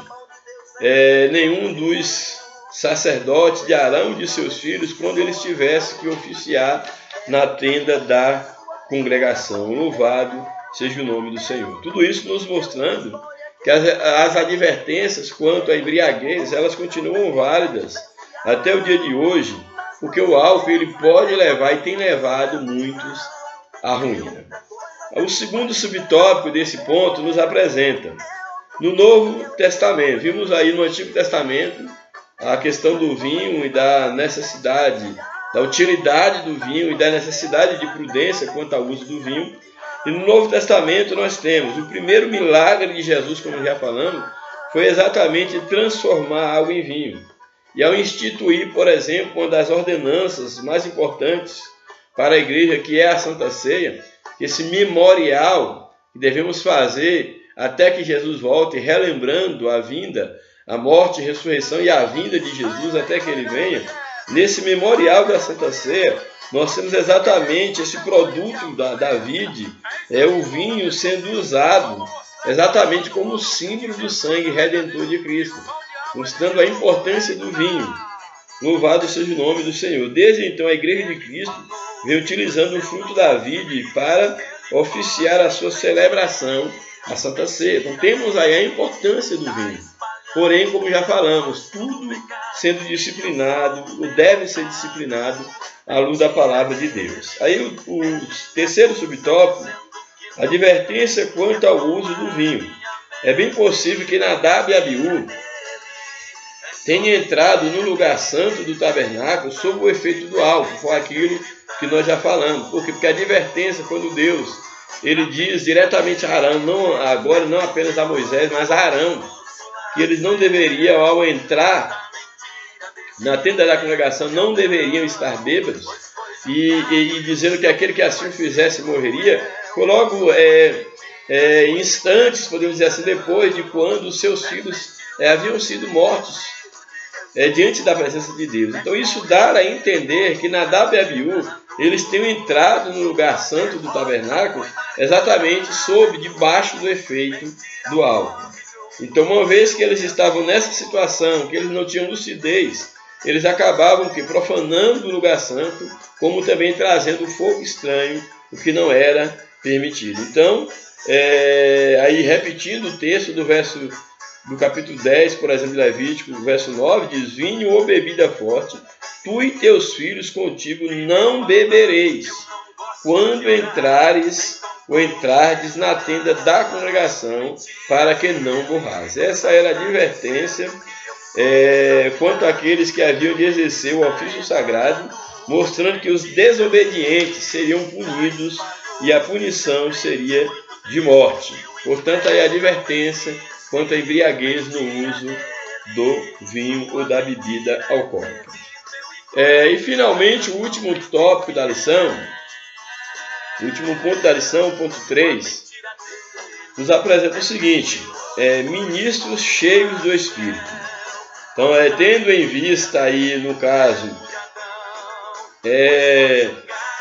nenhum dos sacerdotes de Arão e de seus filhos, quando eles tivessem que oficiar na tenda da congregação. Louvado seja o nome do Senhor. Tudo isso nos mostrando que as advertências quanto à embriaguez, elas continuam válidas até o dia de hoje, porque o álcool ele pode levar e tem levado muitos à ruína. O segundo subtópico desse ponto nos apresenta no Novo Testamento. Vimos aí no Antigo Testamento a questão do vinho e da necessidade, da utilidade do vinho e da necessidade de prudência quanto ao uso do vinho. E no Novo Testamento nós temos o primeiro milagre de Jesus, como já falamos, foi exatamente transformar água em vinho. E ao instituir, por exemplo, uma das ordenanças mais importantes para a igreja, que é a Santa Ceia, esse memorial que devemos fazer até que Jesus volte, relembrando a vinda, a morte, a ressurreição e a vinda de Jesus até que ele venha. Nesse memorial da Santa Ceia, nós temos exatamente esse produto da vide, o vinho sendo usado exatamente como símbolo do sangue redentor de Cristo, mostrando a importância do vinho. Louvado seja o nome do Senhor. Desde então, a Igreja de Cristo vem utilizando o fruto da vide para oficiar a sua celebração, a Santa Ceia. Então, temos aí a importância do vinho. Porém, como já falamos, tudo sendo disciplinado, ou deve ser disciplinado, à luz da palavra de Deus. Aí, o terceiro subtópico, advertência quanto ao uso do vinho. É bem possível que Nadab e Abiú tenha entrado no lugar santo do tabernáculo sob o efeito do álcool. Foi aquilo que nós já falamos. Por quê? Porque a advertência, quando Deus ele diz diretamente a Arão, não apenas a Moisés, mas a Arão, que eles não deveriam, ao entrar na tenda da congregação, não deveriam estar bêbados, e dizendo que aquele que assim fizesse morreria, foi logo instantes, podemos dizer assim, depois de quando os seus filhos haviam sido mortos diante da presença de Deus. Então isso dá a entender que Nadab e Abiú, eles tenham entrado no lugar santo do tabernáculo exatamente debaixo do efeito do álcool. Então, uma vez que eles estavam nessa situação, que eles não tinham lucidez, eles acabavam profanando o lugar santo, como também trazendo fogo estranho, o que não era permitido. Então, aí repetindo o texto do capítulo 10, por exemplo, de Levítico, verso 9, diz: vinho ou bebida forte, tu e teus filhos contigo não bebereis, quando entrardes na tenda da congregação, para que não morrais. Essa era a advertência quanto àqueles que haviam de exercer o ofício sagrado, mostrando que os desobedientes seriam punidos e a punição seria de morte. Portanto, aí a advertência quanto à embriaguez no uso do vinho ou da bebida alcoólica. E finalmente, o último tópico da lição, o último ponto da lição, ponto 3, nos apresenta o seguinte: ministros cheios do Espírito. Então, tendo em vista aí, no caso,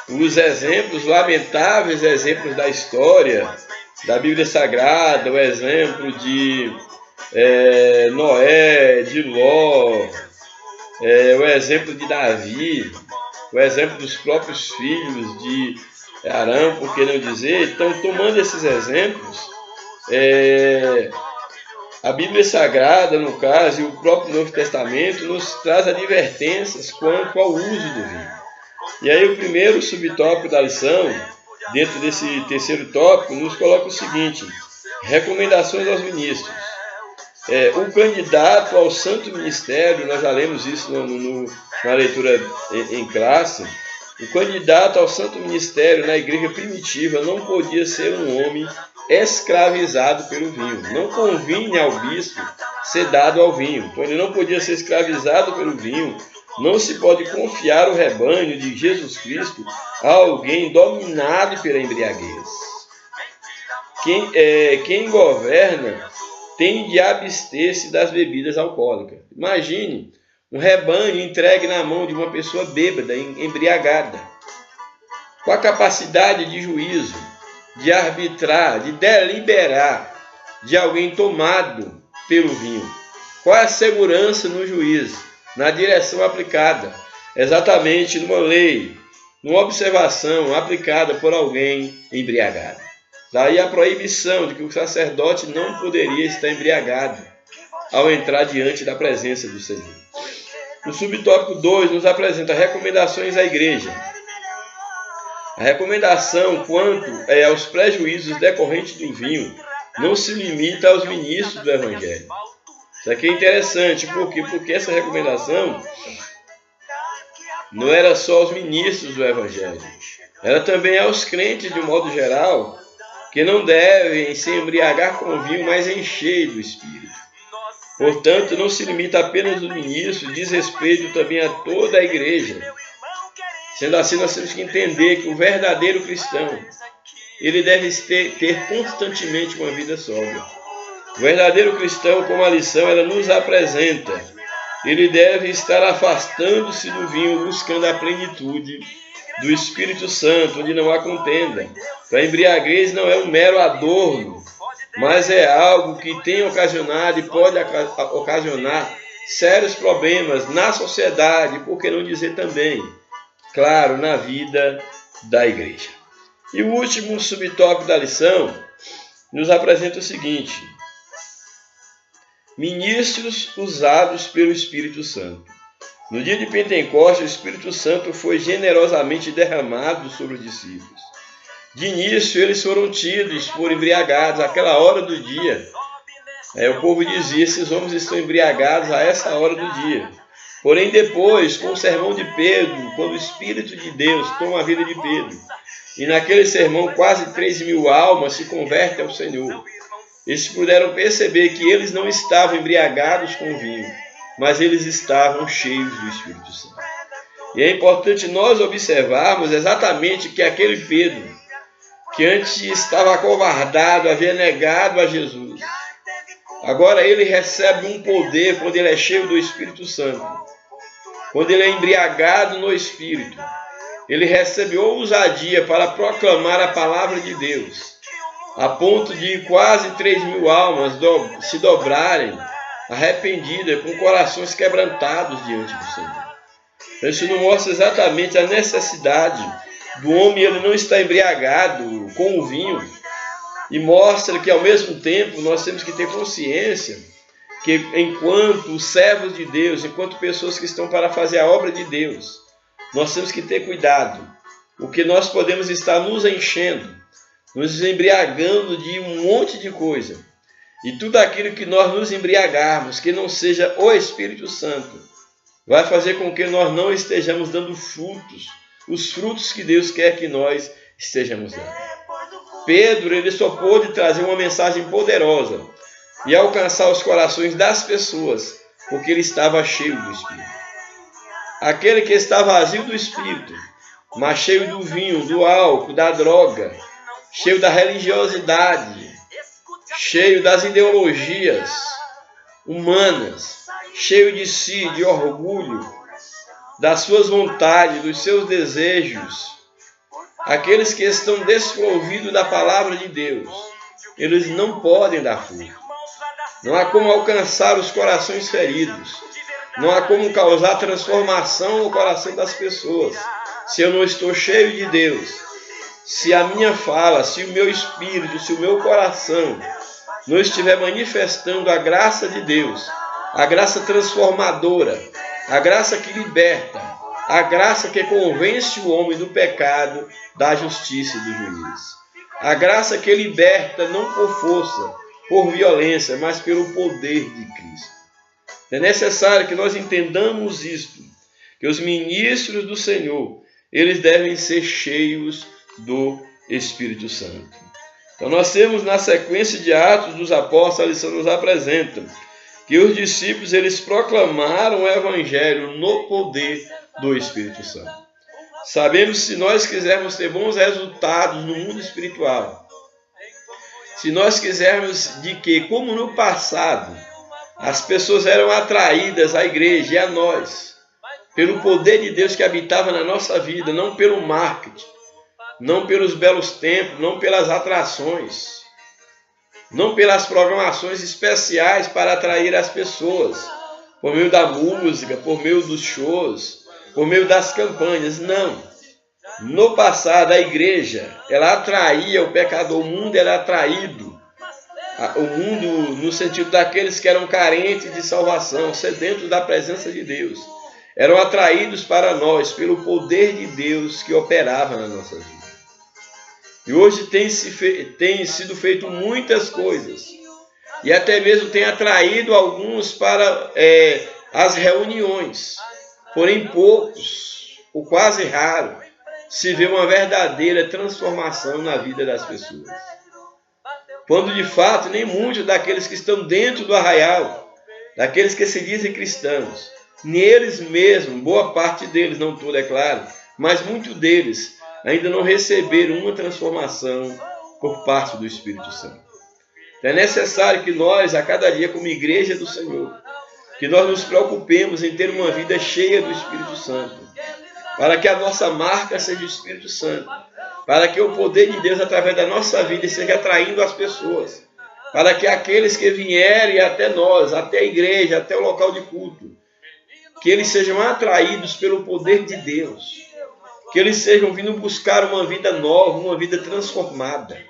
os exemplos, lamentáveis exemplos da história, da Bíblia Sagrada, o exemplo de Noé, de Ló, o exemplo de Davi, o exemplo dos próprios filhos Arão, por que não dizer? Então, tomando esses exemplos, a Bíblia Sagrada, no caso, e o próprio Novo Testamento, nos traz advertências quanto ao uso do vinho. E aí o primeiro subtópico da lição, dentro desse terceiro tópico, nos coloca o seguinte: recomendações aos ministros. O candidato ao santo ministério, nós já lemos isso na leitura em classe, o candidato ao santo ministério na igreja primitiva não podia ser um homem escravizado pelo vinho. Não convinha ao bispo ser dado ao vinho. Então ele não podia ser escravizado pelo vinho. Não se pode confiar o rebanho de Jesus Cristo a alguém dominado pela embriaguez. Quem governa tem de abster-se das bebidas alcoólicas. Imagine um rebanho entregue na mão de uma pessoa bêbada, embriagada, com a capacidade de juízo, de arbitrar, de deliberar de alguém tomado pelo vinho. Qual é a segurança no juízo, na direção aplicada, exatamente numa lei, numa observação aplicada por alguém embriagado? Daí a proibição de que o sacerdote não poderia estar embriagado ao entrar diante da presença do Senhor. O subtópico 2 nos apresenta recomendações à igreja. A recomendação quanto aos prejuízos decorrentes do vinho não se limita aos ministros do Evangelho. Isso aqui é interessante, porque essa recomendação não era só aos ministros do Evangelho, era também aos crentes de um modo geral, que não devem se embriagar com vinho, mas encher do Espírito. Portanto, não se limita apenas aos ministros, diz respeito também a toda a igreja. Sendo assim, nós temos que entender que o verdadeiro cristão, ele deve ter constantemente uma vida sóbria. O verdadeiro cristão, como a lição ela nos apresenta, ele deve estar afastando-se do vinho, buscando a plenitude do Espírito Santo, onde não há contenda. A embriaguez não é um mero adorno, mas é algo que tem ocasionado e pode ocasionar sérios problemas na sociedade, por que não dizer também, claro, na vida da igreja. E o último subtópico da lição nos apresenta o seguinte: ministros usados pelo Espírito Santo. No dia de Pentecostes, o Espírito Santo foi generosamente derramado sobre os discípulos. De início, eles foram tidos por embriagados àquela hora do dia. O povo dizia: esses homens estão embriagados a essa hora do dia. Porém, depois, com o sermão de Pedro, quando o Espírito de Deus toma a vida de Pedro, e naquele sermão quase 3.000 almas se convertem ao Senhor, eles puderam perceber que eles não estavam embriagados com vinho, mas eles estavam cheios do Espírito Santo. E é importante nós observarmos exatamente que aquele Pedro, que antes estava acovardado, havia negado a Jesus, agora ele recebe um poder quando ele é cheio do Espírito Santo. Quando ele é embriagado no Espírito, ele recebe ousadia para proclamar a palavra de Deus, a ponto de quase 3.000 almas se dobrarem, arrependidas, com corações quebrantados diante do Senhor. Isso nos mostra exatamente a necessidade do homem ele não estar embriagado com o vinho, e mostra que ao mesmo tempo nós temos que ter consciência que enquanto servos de Deus, enquanto pessoas que estão para fazer a obra de Deus, nós temos que ter cuidado, porque nós podemos estar nos enchendo, nos embriagando de um monte de coisa, e tudo aquilo que nós nos embriagarmos, que não seja o Espírito Santo, vai fazer com que nós não estejamos dando frutos, os frutos que Deus quer que nós estejamos dando. Pedro, ele só pôde trazer uma mensagem poderosa e alcançar os corações das pessoas, porque ele estava cheio do Espírito. Aquele que está vazio do Espírito, mas cheio do vinho, do álcool, da droga, cheio da religiosidade, cheio das ideologias humanas, cheio de si, de orgulho, das suas vontades, dos seus desejos, aqueles que estão desprovidos da palavra de Deus, eles não podem dar fruto. Não há como alcançar os corações feridos. Não há como causar transformação no coração das pessoas se eu não estou cheio de Deus. se a minha fala, se o meu espírito, se o meu coração não estiver manifestando a graça de Deus, a graça transformadora, a graça que liberta, a graça que convence o homem do pecado, da justiça e do juízo. A graça que liberta não por força, por violência, mas pelo poder de Cristo. É necessário que nós entendamos isto, que os ministros do Senhor, eles devem ser cheios do Espírito Santo. Então nós temos na sequência de Atos dos Apóstolos, a lição nos apresenta que os discípulos eles proclamaram o Evangelho no poder do Espírito Santo. Sabemos que se nós quisermos ter bons resultados no mundo espiritual, se nós quisermos de que, como no passado, as pessoas eram atraídas à igreja e a nós, pelo poder de Deus que habitava na nossa vida, não pelo marketing, não pelos belos templos, não pelas atrações, não pelas programações especiais para atrair as pessoas, por meio da música, por meio dos shows, por meio das campanhas, não. No passado, a igreja, ela atraía o pecador, o mundo era atraído, o mundo no sentido daqueles que eram carentes de salvação, sedentos da presença de Deus, eram atraídos para nós pelo poder de Deus que operava na nossa vida. E hoje tem sido feito muitas coisas, e até mesmo tem atraído alguns para as reuniões, porém poucos, ou quase raro, se vê uma verdadeira transformação na vida das pessoas. Quando de fato nem muitos daqueles que estão dentro do arraial, daqueles que se dizem cristãos, neles mesmos, boa parte deles, não tudo é claro, mas muitos deles ainda não receberam uma transformação por parte do Espírito Santo. Então é necessário que nós, a cada dia, como igreja do Senhor, que nós nos preocupemos em ter uma vida cheia do Espírito Santo, para que a nossa marca seja o Espírito Santo, para que o poder de Deus através da nossa vida esteja atraindo as pessoas, para que aqueles que vierem até nós, até a igreja, até o local de culto, que eles sejam atraídos pelo poder de Deus, que eles sejam vindo buscar uma vida nova, uma vida transformada,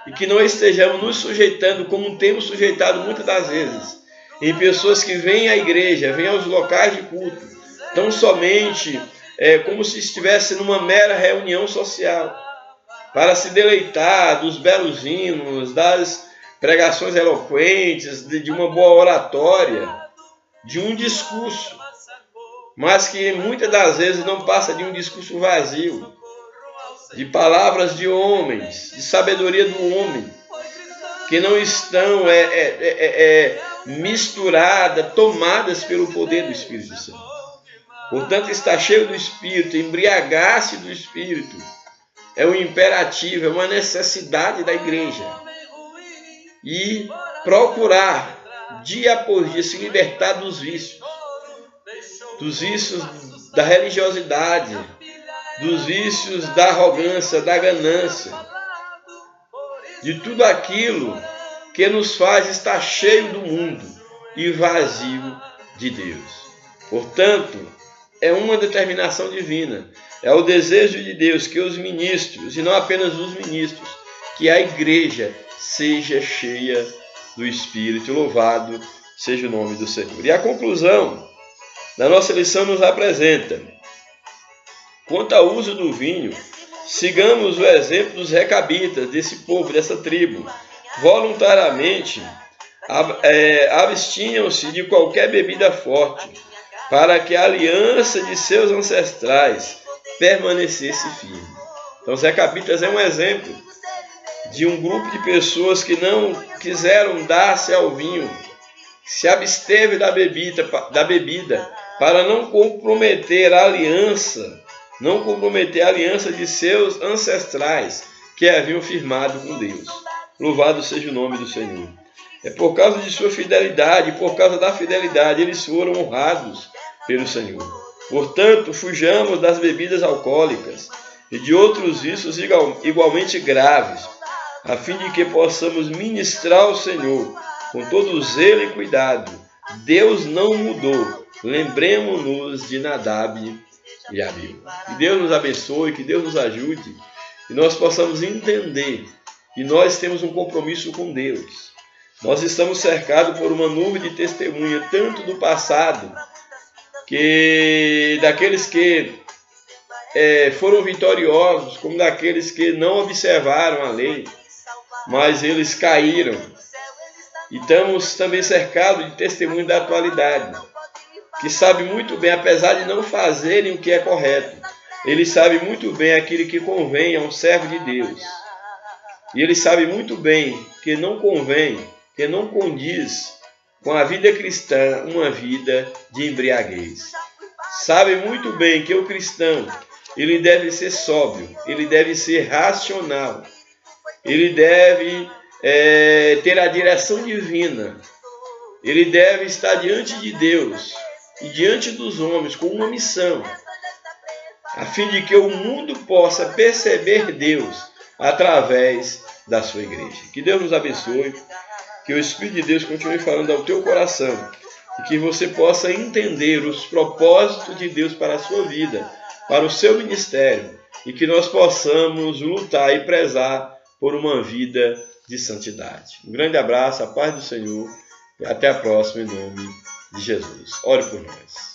e que não estejamos nos sujeitando como temos sujeitado muitas das vezes, em pessoas que vêm à igreja, vêm aos locais de culto, tão somente como se estivesse numa mera reunião social, para se deleitar dos belos hinos, das pregações eloquentes, de uma boa oratória, de um discurso, mas que muitas das vezes não passa de um discurso vazio, de palavras de homens, de sabedoria do homem, que não estão misturadas, tomadas pelo poder do Espírito Santo. Portanto, estar cheio do Espírito, embriagar-se do Espírito, é um imperativo, é uma necessidade da igreja. E procurar, dia após dia, se libertar dos vícios da religiosidade, dos vícios da arrogância, da ganância, de tudo aquilo que nos faz estar cheio do mundo e vazio de Deus. Portanto, é uma determinação divina, é o desejo de Deus que os ministros, e não apenas os ministros, que a igreja seja cheia do Espírito. Louvado seja o nome do Senhor. E a conclusão da nossa lição nos apresenta: quanto ao uso do vinho, sigamos o exemplo dos recabitas, desse povo, dessa tribo. Voluntariamente abstinham-se de qualquer bebida forte, para que a aliança de seus ancestrais permanecesse firme. Então, os recabitas é um exemplo de um grupo de pessoas que não quiseram dar-se ao vinho, se absteve da bebida para não comprometer a aliança de seus ancestrais que haviam firmado com Deus. Louvado seja o nome do Senhor. É por causa de sua fidelidade, por causa da fidelidade, eles foram honrados pelo Senhor. Portanto, fujamos das bebidas alcoólicas e de outros vícios igualmente graves, a fim de que possamos ministrar ao Senhor com todo zelo e cuidado. Deus não mudou. Lembremos-nos de Nadab e Abiú. Que Deus nos abençoe, que Deus nos ajude, e nós possamos entender que nós temos um compromisso com Deus. Nós estamos cercados por uma nuvem de testemunha, tanto do passado, que daqueles que foram vitoriosos, como daqueles que não observaram a lei, mas eles caíram. E estamos também cercados de testemunhos da atualidade, que sabem muito bem, apesar de não fazerem o que é correto, eles sabem muito bem aquilo que convém a um servo de Deus. E eles sabem muito bem que não convém, que não condiz com a vida cristã uma vida de embriaguez. Sabem muito bem que o cristão, ele deve ser sóbrio, ele deve ser racional, ele deve ter a direção divina, ele deve estar diante de Deus e diante dos homens com uma missão, a fim de que o mundo possa perceber Deus através da sua igreja. Que Deus nos abençoe, que o Espírito de Deus continue falando ao teu coração e que você possa entender os propósitos de Deus para a sua vida, para o seu ministério, e que nós possamos lutar e prezar por uma vida de santidade. Um grande abraço, a paz do Senhor, e até a próxima em nome de Jesus. Ore por nós.